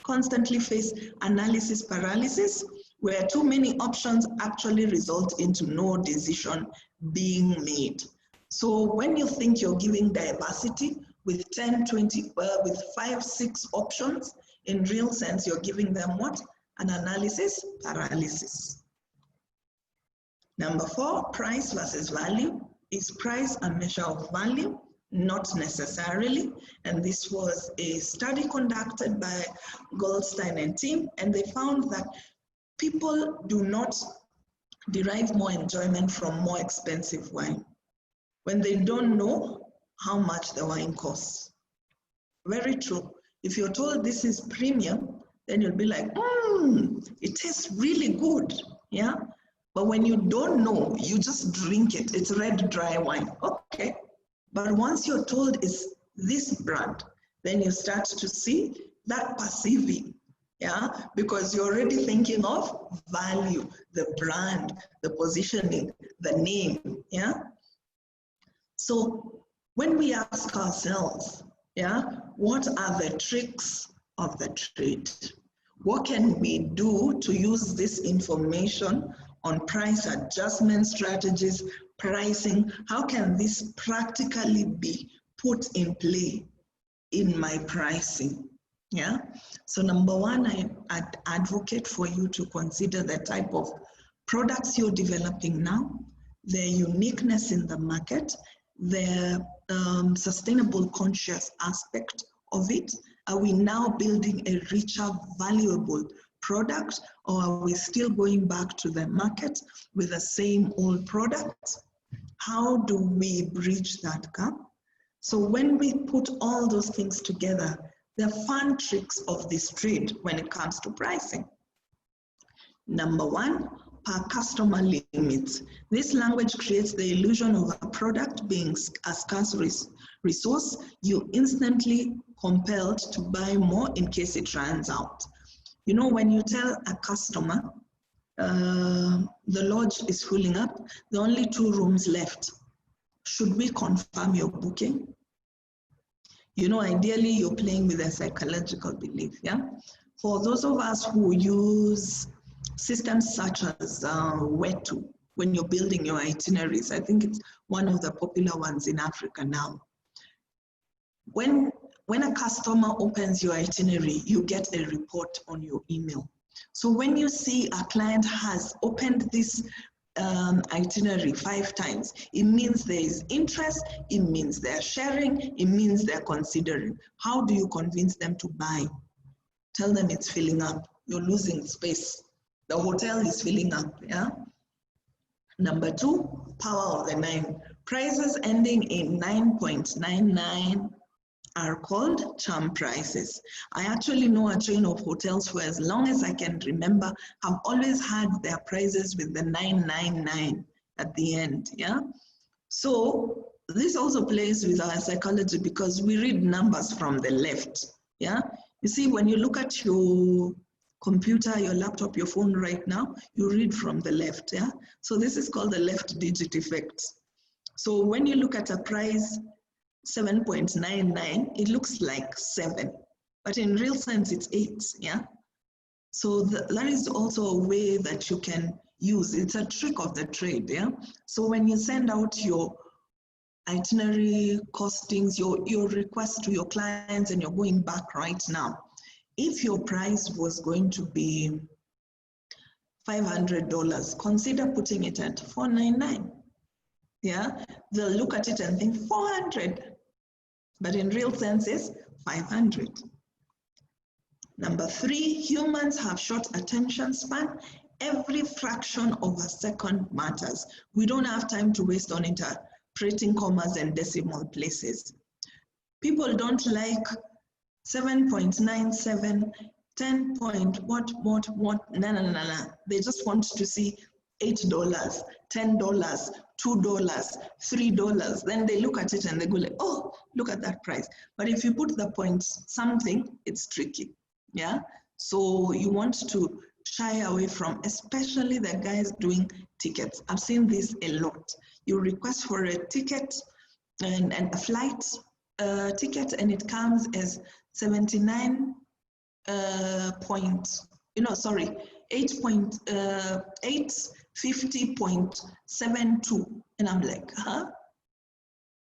constantly face analysis paralysis, where too many options actually result into no decision being made. So when you think you're giving diversity with 10, 20, with 5, 6 options, in real sense, you're giving them what? An analysis paralysis. Number 4, price versus value. Is price a measure of value? Not necessarily. And this was a study conducted by Goldstein and team, and they found that people do not derive more enjoyment from more expensive wine when they don't know how much the wine costs. Very true. If you're told this is premium, then you'll be like, it tastes really good, yeah? But when you don't know, you just drink it. It's red dry wine, okay. But once you're told it's this brand, then you start to see that perceiving, yeah? Because you're already thinking of value, the brand, the positioning, the name, yeah? So when we ask ourselves, Yeah, what are the tricks of the trade? What can we do to use this information on price adjustment strategies, pricing? How can this practically be put in play in my pricing? Yeah, so number one, I'd advocate for you to consider the type of products you're developing now, their uniqueness in the market, their sustainable conscious aspect of it. Are we now building a richer, valuable product, or are we still going back to the market with the same old product? How do we bridge that gap? So when we put all those things together, the fun tricks of this trade when it comes to pricing. Number one, per customer limits. This language creates the illusion of a product being a scarce resource. You instantly compelled to buy more in case it runs out. You know, when you tell a customer, the lodge is filling up, there are only 2 rooms left. Should we confirm your booking? You know, ideally, you're playing with a psychological belief, yeah? For those of us who use systems such as Wetu, when you're building your itineraries, I think it's one of the popular ones in Africa now. When a customer opens your itinerary, you get a report on your email. So when you see a client has opened this itinerary 5 times, it means there is interest, it means they're sharing, it means they're considering. How do you convince them to buy? Tell them it's filling up. You're losing space. The hotel is filling up, yeah? Number 2, power of the 9. Prices ending in 9.99 are called charm prices. I actually know a chain of hotels for as long as I can remember have always had their prices with the 999 at the end, yeah? So this also plays with our psychology because we read numbers from the left, yeah? You see, when you look at your computer, your laptop, your phone right now, you read from the left, yeah? So this is called the left digit effect. So when you look at a price 7.99, it looks like 7, but in real sense it's 8, yeah? So that is also a way that you can use. It's a trick of the trade, yeah? So when you send out your itinerary costings, your request to your clients, and you're going back right now, if your price was going to be $500, consider putting it at $499. Yeah, they'll look at it and think 400, but in real sense is 500. Number 3, humans have short attention span. Every fraction of a second matters. We don't have time to waste on interpreting commas and decimal places. People don't like 7.97, 10 point, what, no. They just want to see $8, $10, $2, $3. Then they look at it and they go like, oh, look at that price. But if you put the point something, it's tricky, yeah? So you want to shy away from, especially the guys doing tickets. I've seen this a lot. You request for a ticket and a flight ticket, and it comes as 79 850.72, and I'm like, huh?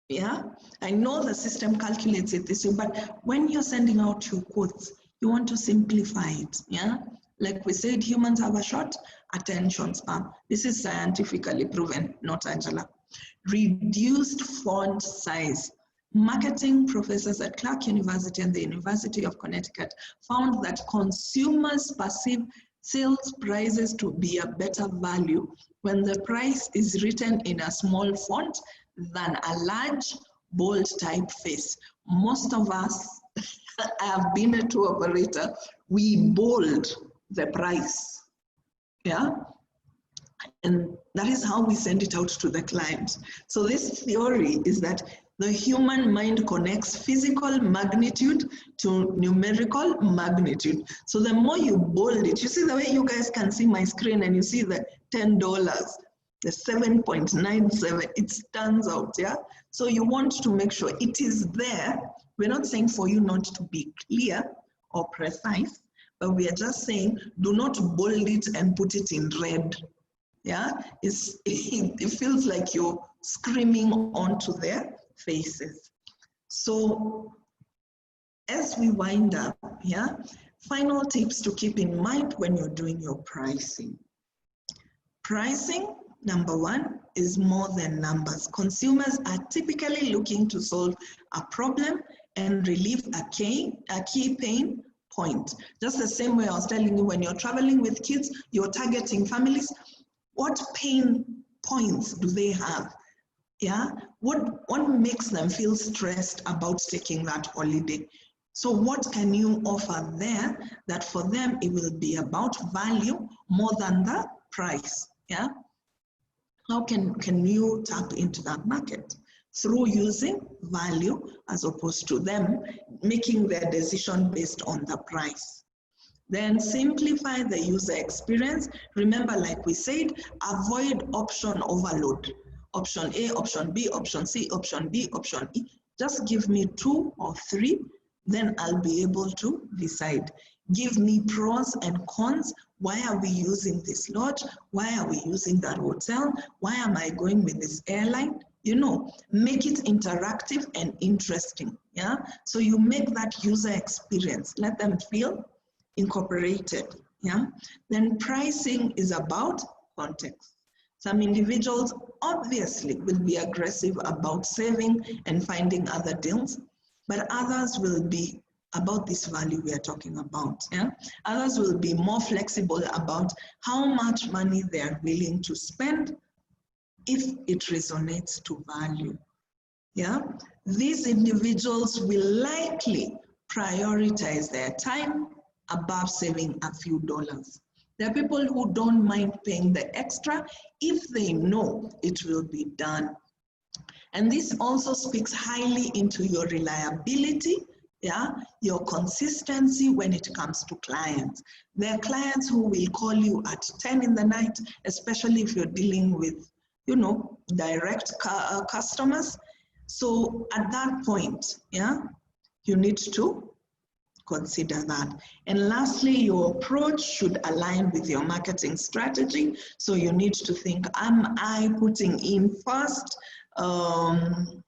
Yeah, I know the system calculates it this way, but when you're sending out your quotes, you want to simplify it, yeah? Like we said, humans have a short attention span. This is scientifically proven, not Angela. Reduced font size. Marketing professors at Clark University and the University of Connecticut found that consumers perceive sales prices to be a better value when the price is written in a small font than a large, bold typeface. Most of us, I have been a tour operator, we bold the price, yeah? And that is how we send it out to the client. So this theory is that the human mind connects physical magnitude to numerical magnitude. So the more you bold it, you see the way you guys can see my screen and you see the $10, the 7.97, it stands out, yeah? So you want to make sure it is there We're not saying for you not to be clear or precise, but we are just saying do not bold it and put it in red. Yeah, it feels like you're screaming onto their faces. So as we wind up, yeah, final tips to keep in mind when you're doing your pricing. Pricing, number one, is more than numbers. Consumers are typically looking to solve a problem and relieve a key pain point. Just the same way I was telling you, when you're traveling with kids, you're targeting families. What pain points do they have? Yeah, what makes them feel stressed about taking that holiday? So what can you offer there that for them it will be about value more than the price? Yeah, how can you tap into that market? Through using value as opposed to them making their decision based on the price. Then simplify the user experience. Remember, like we said, avoid option overload. Option A, option B, option C, option D, option E. Just give me 2 or 3, then I'll be able to decide. Give me pros and cons. Why are we using this lodge? Why are we using that hotel? Why am I going with this airline? You know, make it interactive and interesting. Yeah, so you make that user experience. Let them feel incorporated. Yeah, then pricing is about context. Some individuals obviously will be aggressive about saving and finding other deals, but others will be about this value we are talking about. Yeah, others will be more flexible about how much money they are willing to spend if it resonates to value. Yeah, these individuals will likely prioritize their time above saving a few dollars. There are people who don't mind paying the extra if they know it will be done. And this also speaks highly into your reliability, yeah, your consistency when it comes to clients. There are clients who will call you at 10 in the night, especially if you're dealing with, you know, direct customers. So at that point, yeah, you need to consider that. And lastly, your approach should align with your marketing strategy. So you need to think, am I putting in first am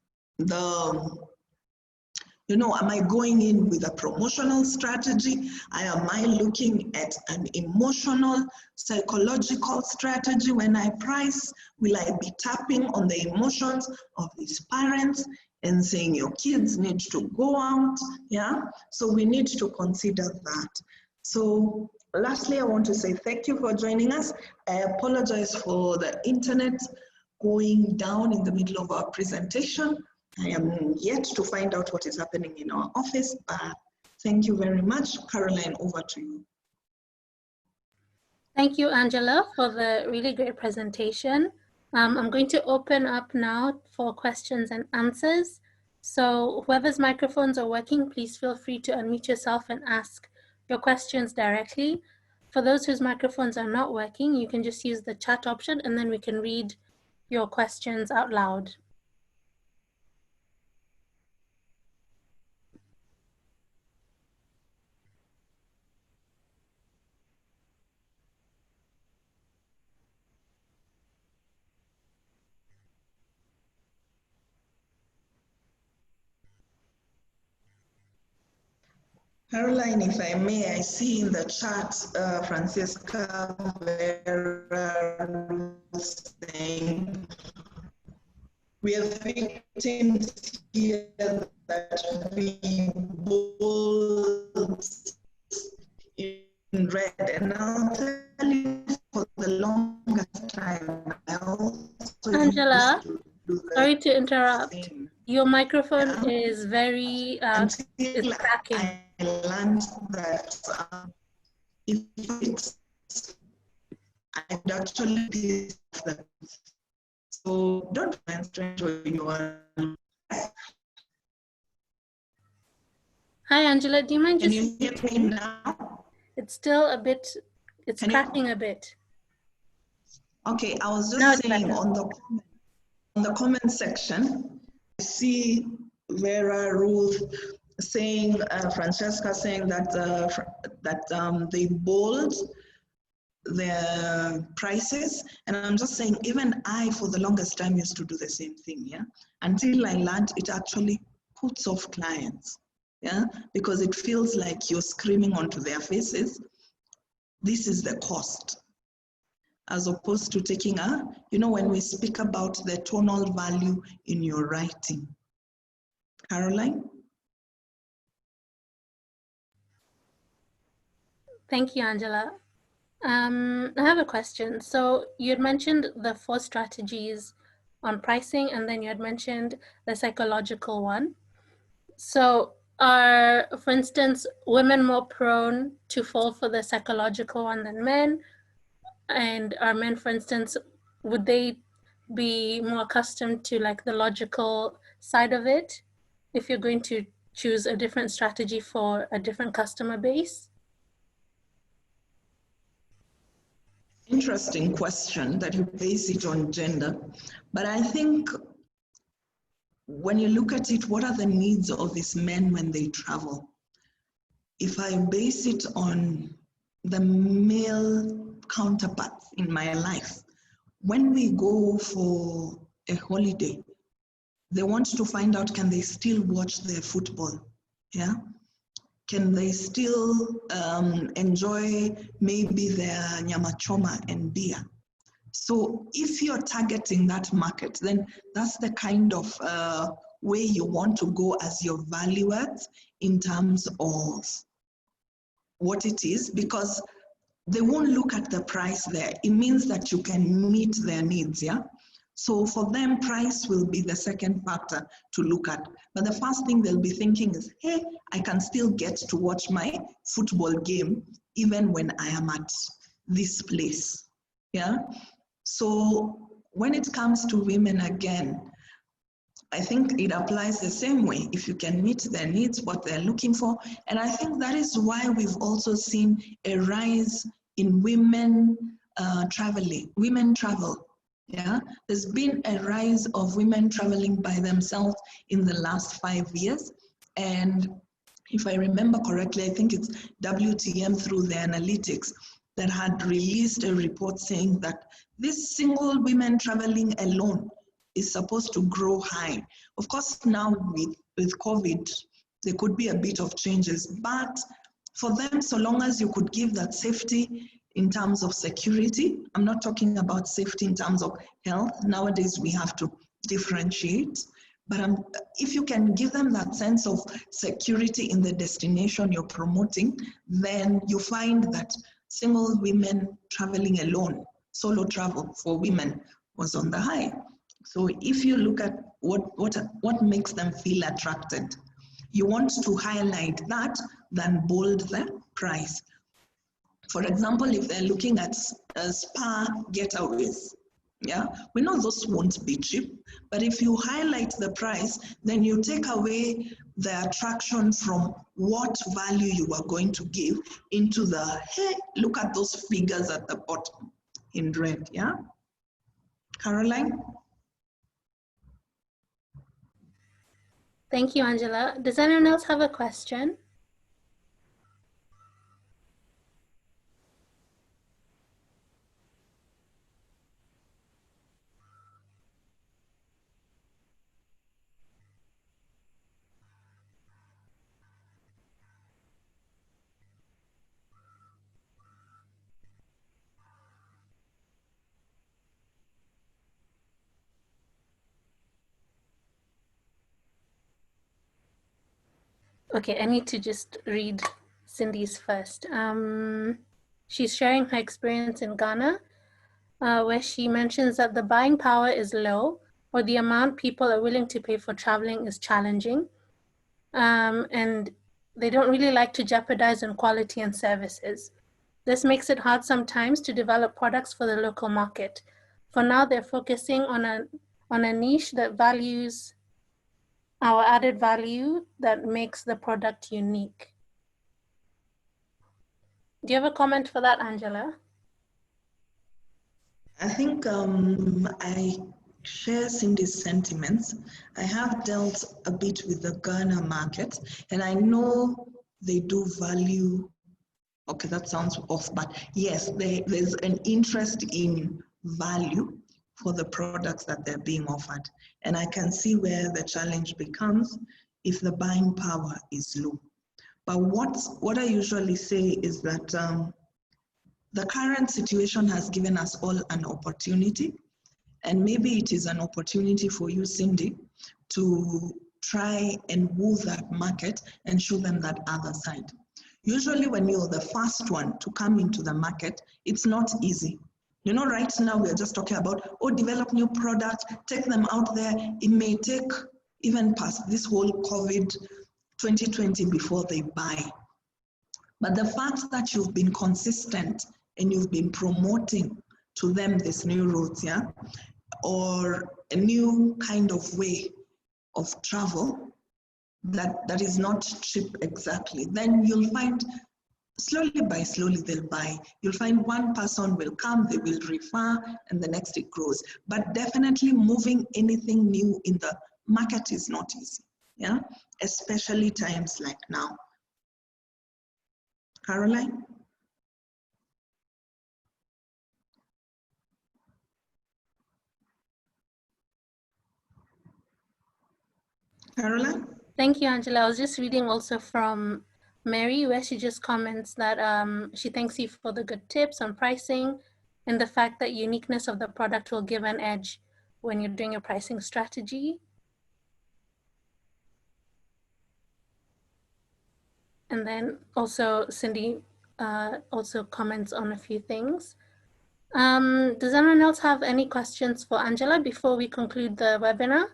I going in with a promotional strategy? Am I looking at an emotional, psychological strategy when I price? Will I be tapping on the emotions of these parents and saying your kids need to go out? Yeah, so we need to consider that. So lastly, I want to say thank you for joining us. I apologize for the internet going down in the middle of our presentation. I am yet to find out what is happening in our office, but thank you very much. Caroline, over to you. Thank you, Angela, for the really great presentation. I'm going to open up now for questions and answers. So whoever's microphones are working, please feel free to unmute yourself and ask your questions directly. For those whose microphones are not working, you can just use the chat option and then we can read your questions out loud. Caroline, if I may, I see in the chat, Francisca Vera saying, we are victims here that we bold in red, and I'll tell you for the longest time, I also Angela, sorry to interrupt. same. Your microphone is very, it's cracking. I learned that if it's, I'd actually be that. So don't menstruate when you are. Hi, Angela. Do you mind just? Can you hear me now? It's still a bit. It's cracking a bit. Okay, I was just saying on the comment section, I see Vera, Ruth, saying, Francesca saying that they bold their prices, and I'm just saying, even I for the longest time used to do the same thing, yeah, until I learned it actually puts off clients, yeah, because it feels like you're screaming onto their faces, this is the cost, as opposed to taking when we speak about the tonal value in your writing. Caroline? Thank you, Angela. I have a question. So you had mentioned the 4 strategies on pricing, and then you had mentioned the psychological one. So are, for instance, women more prone to fall for the psychological one than men? And are men, for instance, would they be more accustomed to like the logical side of it if you're going to choose a different strategy for a different customer base? Interesting question that you base it on gender. But I think when you look at it, what are the needs of these men when they travel? If I base it on the male counterparts in my life, when we go for a holiday, they want to find out, can they still watch their football? Yeah. Can they still enjoy maybe their nyama choma and beer? So if you're targeting that market, then that's the kind of way you want to go as your value add in terms of what it is, because they won't look at the price there. It means that you can meet their needs, yeah? So for them, price will be the second factor to look at. But the first thing they'll be thinking is, hey, I can still get to watch my football game even when I am at this place, yeah? So when it comes to women again, I think it applies the same way. If you can meet their needs, what they're looking for. And I think that is why we've also seen a rise in women women travel. Yeah, there's been a rise of women traveling by themselves in the last 5 years. And if I remember correctly, I think it's WTM through the analytics that had released a report saying that this single women traveling alone is supposed to grow high. Of course, now with COVID, there could be a bit of changes, but for them, so long as you could give that safety in terms of security, I'm not talking about safety in terms of health. Nowadays, we have to differentiate. But if you can give them that sense of security in the destination you're promoting, then you find that single women traveling alone, solo travel for women was on the high. So if you look at what makes them feel attracted, you want to highlight that than bold the price. For example, if they're looking at spa getaways, yeah, we know those won't be cheap, but if you highlight the price, then you take away the attraction from what value you are going to give into the, hey, look at those figures at the bottom in red, yeah? Caroline? Thank you, Angela. Does anyone else have a question? Okay, I need to just read Cindy's first. She's sharing her experience in Ghana, where she mentions that the buying power is low, or the amount people are willing to pay for traveling is challenging, and they don't really like to jeopardize on quality and services. This makes it hard sometimes to develop products for the local market. For now, they're focusing on a niche that values our added value that makes the product unique. Do you have a comment for that, Angela? I think I share Cindy's sentiments. I have dealt a bit with the Ghana market, and I know they do value, okay, that sounds off, but yes, there's an interest in value for the products that they're being offered. And I can see where the challenge becomes if the buying power is low. But what I usually say is that the current situation has given us all an opportunity, and maybe it is an opportunity for you, Cindy, to try and woo that market and show them that other side. Usually when you're the first one to come into the market, it's not easy. You know, right now we're just talking about, oh, develop new products, take them out there. It may take even past this whole COVID 2020 before they buy. But the fact that you've been consistent and you've been promoting to them this new routes, yeah, or a new kind of way of travel that is not cheap exactly, then you'll find slowly by slowly they'll buy. You'll find one person will come, they will refer, and the next it grows. But definitely moving anything new in the market is not easy, yeah, especially times like now. Caroline? Caroline? Thank you, Angela. I was just reading also from Mary, where she just comments that she thanks you for the good tips on pricing and the fact that uniqueness of the product will give an edge when you're doing your pricing strategy. And then also Cindy also comments on a few things. Does anyone else have any questions for Angela before we conclude the webinar?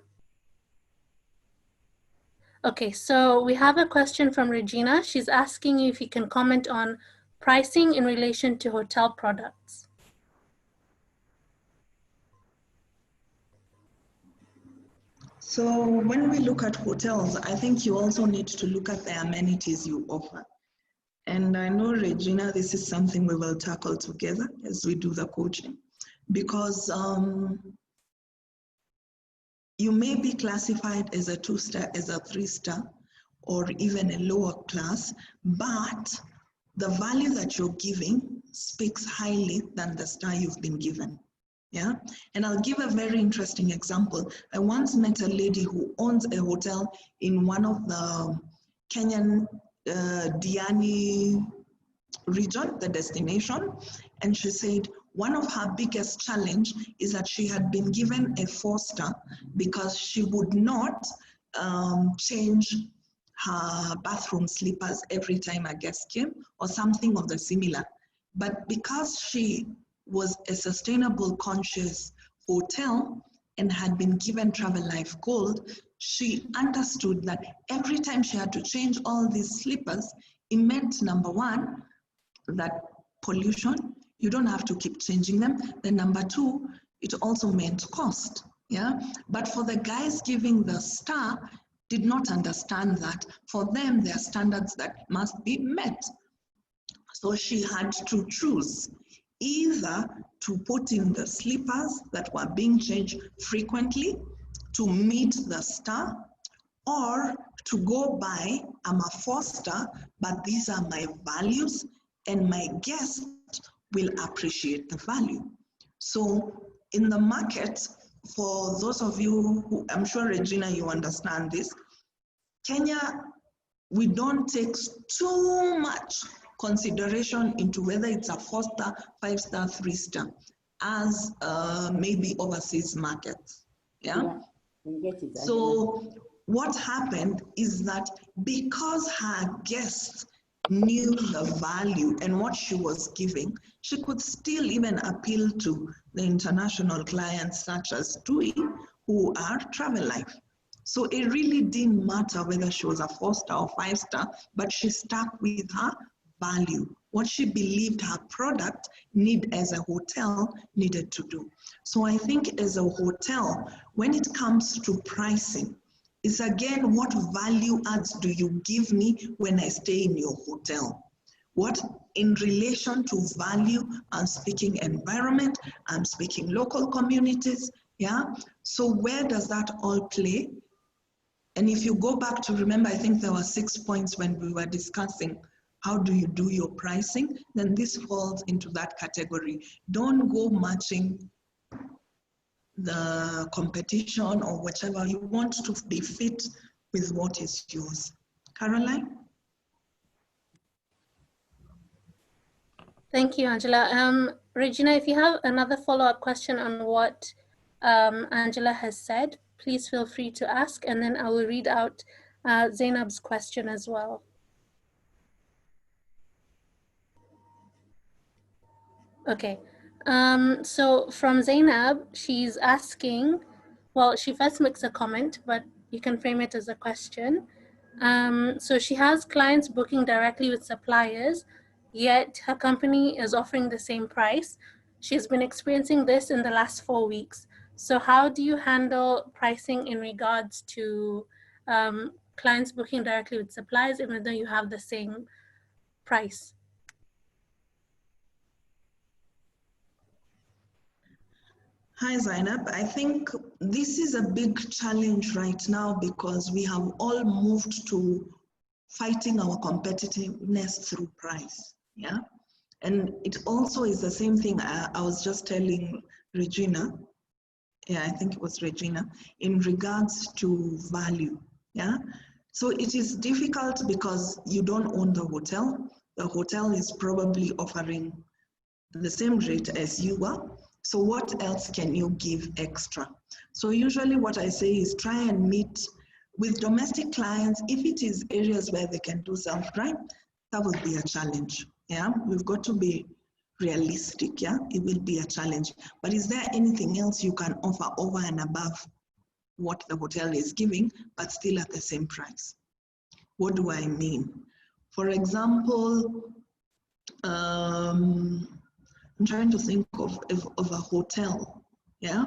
Okay, so we have a question from Regina. She's asking you if you can comment on pricing in relation to hotel products. So when we look at hotels, I think you also need to look at the amenities you offer. And I know, Regina, this is something we will tackle together as we do the coaching, because you may be classified as a 2-star, as a 3-star, or even a lower class, but the value that you're giving speaks highly than the star you've been given. Yeah, and I'll give a very interesting example. I once met a lady who owns a hotel in one of the Kenyan Diani region, the destination, and she said one of her biggest challenge is that she had been given a 4-star because she would not change her bathroom slippers every time a guest came or something of the similar. But because she was a sustainable conscious hotel and had been given Travel Life Gold, she understood that every time she had to change all these slippers, it meant, number one, that pollution, you don't have to keep changing them. Then number two, it also meant cost, yeah? But for the guys giving the star, did not understand that. For them, there are standards that must be met. So she had to choose either to put in the slippers that were being changed frequently to meet the star, or to go by, I'm a 4-star, but these are my values and my guest will appreciate the value. So in the market, for those of you who, I'm sure Regina, you understand this, Kenya, we don't take too much consideration into whether it's a 4-star, 5-star, 3-star, as maybe overseas markets. Yeah? We get it. So what happened is that because her guests knew the value and what she was giving, she could still even appeal to the international clients such as TUI, who are Travel Life. So it really didn't matter whether she was a 4-star or 5-star, but she stuck with her value, what she believed her product as a hotel needed to do. So I think as a hotel, when it comes to pricing, it's again, what value adds do you give me when I stay in your hotel? What in relation to value, I'm speaking environment, I'm speaking local communities, Yeah, so where does that all play? And if you go back to remember, I think there were 6 points when we were discussing how do you do your pricing, then this falls into that category. Don't go matching the competition or whichever. You want to be fit with what is yours. Caroline? Thank you, Angela. Regina, if you have another follow-up question on what Angela has said, please feel free to ask, and then I will read out Zainab's question as well. Okay, so from Zainab, she's asking, well, she first makes a comment, but you can frame it as a question. So she has clients booking directly with suppliers, yet her company is offering the same price. She's been experiencing this in the last 4 weeks. So how do you handle pricing in regards to clients booking directly with suppliers, even though you have the same price? Hi, Zainab. I think this is a big challenge right now because we have all moved to fighting our competitiveness through price. Yeah. And it also is the same thing I was just telling Regina. Yeah, I think it was Regina, in regards to value. Yeah. So it is difficult because you don't own the hotel. The hotel is probably offering the same rate as you are. So what else can you give extra? So usually what I say is try and meet with domestic clients. If it is areas where they can do self-drive, that will be a challenge. Yeah, we've got to be realistic. Yeah, it will be a challenge. But is there anything else you can offer over and above what the hotel is giving, but still at the same price? What do I mean? For example, I'm trying to think of a hotel, yeah?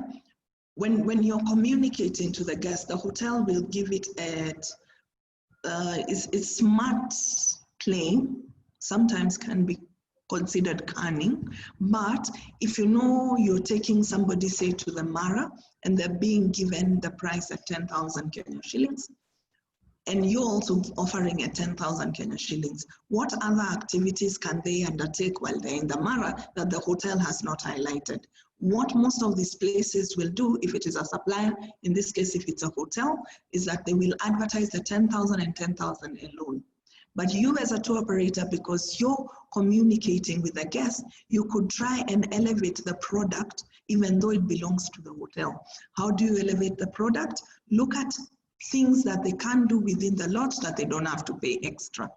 When you're communicating to the guest, the hotel will give it at, it's smart playing, sometimes can be considered cunning, but if you know you're taking somebody, say, to the Mara, and they're being given the price at 10,000 Kenya shillings, and you're also offering a 10,000 Kenya shillings. What other activities can they undertake while they're in the Mara that the hotel has not highlighted? What most of these places will do, if it is a supplier, in this case, if it's a hotel, is that they will advertise the 10,000 and 10,000 alone. But you as a tour operator, because you're communicating with the guest, you could try and elevate the product even though it belongs to the hotel. How do you elevate the product? Look at things that they can do within the lodge that they don't have to pay extra.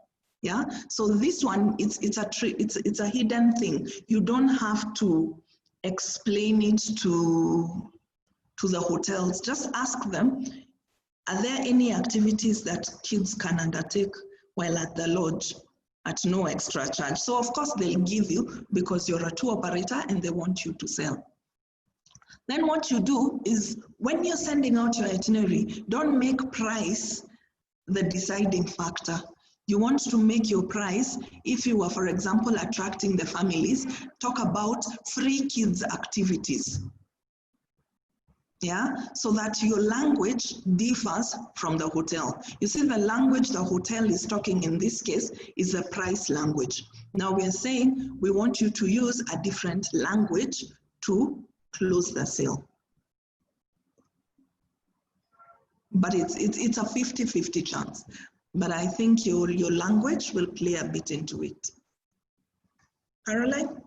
Yeah, so this one, it's a hidden thing. You don't have to explain it to the hotels. Just ask them, are there any activities that kids can undertake while at the lodge at no extra charge? So of course they'll give you because you're a tour operator and they want you to sell. Then what you do is when you're sending out your itinerary, don't make price the deciding factor. You want to make your price, if you are, for example, attracting the families, talk about free kids activities. Yeah, so that your language differs from the hotel. You see, the language the hotel is talking in this case is the price language. Now we're saying we want you to use a different language to close the sale. But it's a 50-50 chance. But I think your language will play a bit into it. Caroline?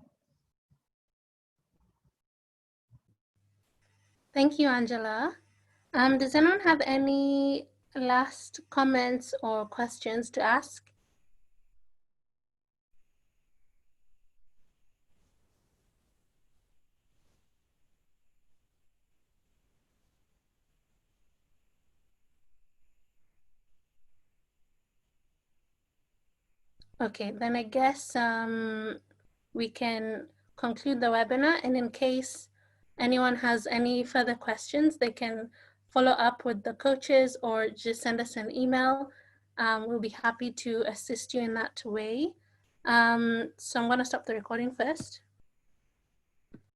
Thank you, Angela. Does anyone have any last comments or questions to ask? Okay, then I guess we can conclude the webinar, and in case anyone has any further questions, they can follow up with the coaches or just send us an email. We'll be happy to assist you in that way. So I'm going to stop the recording first.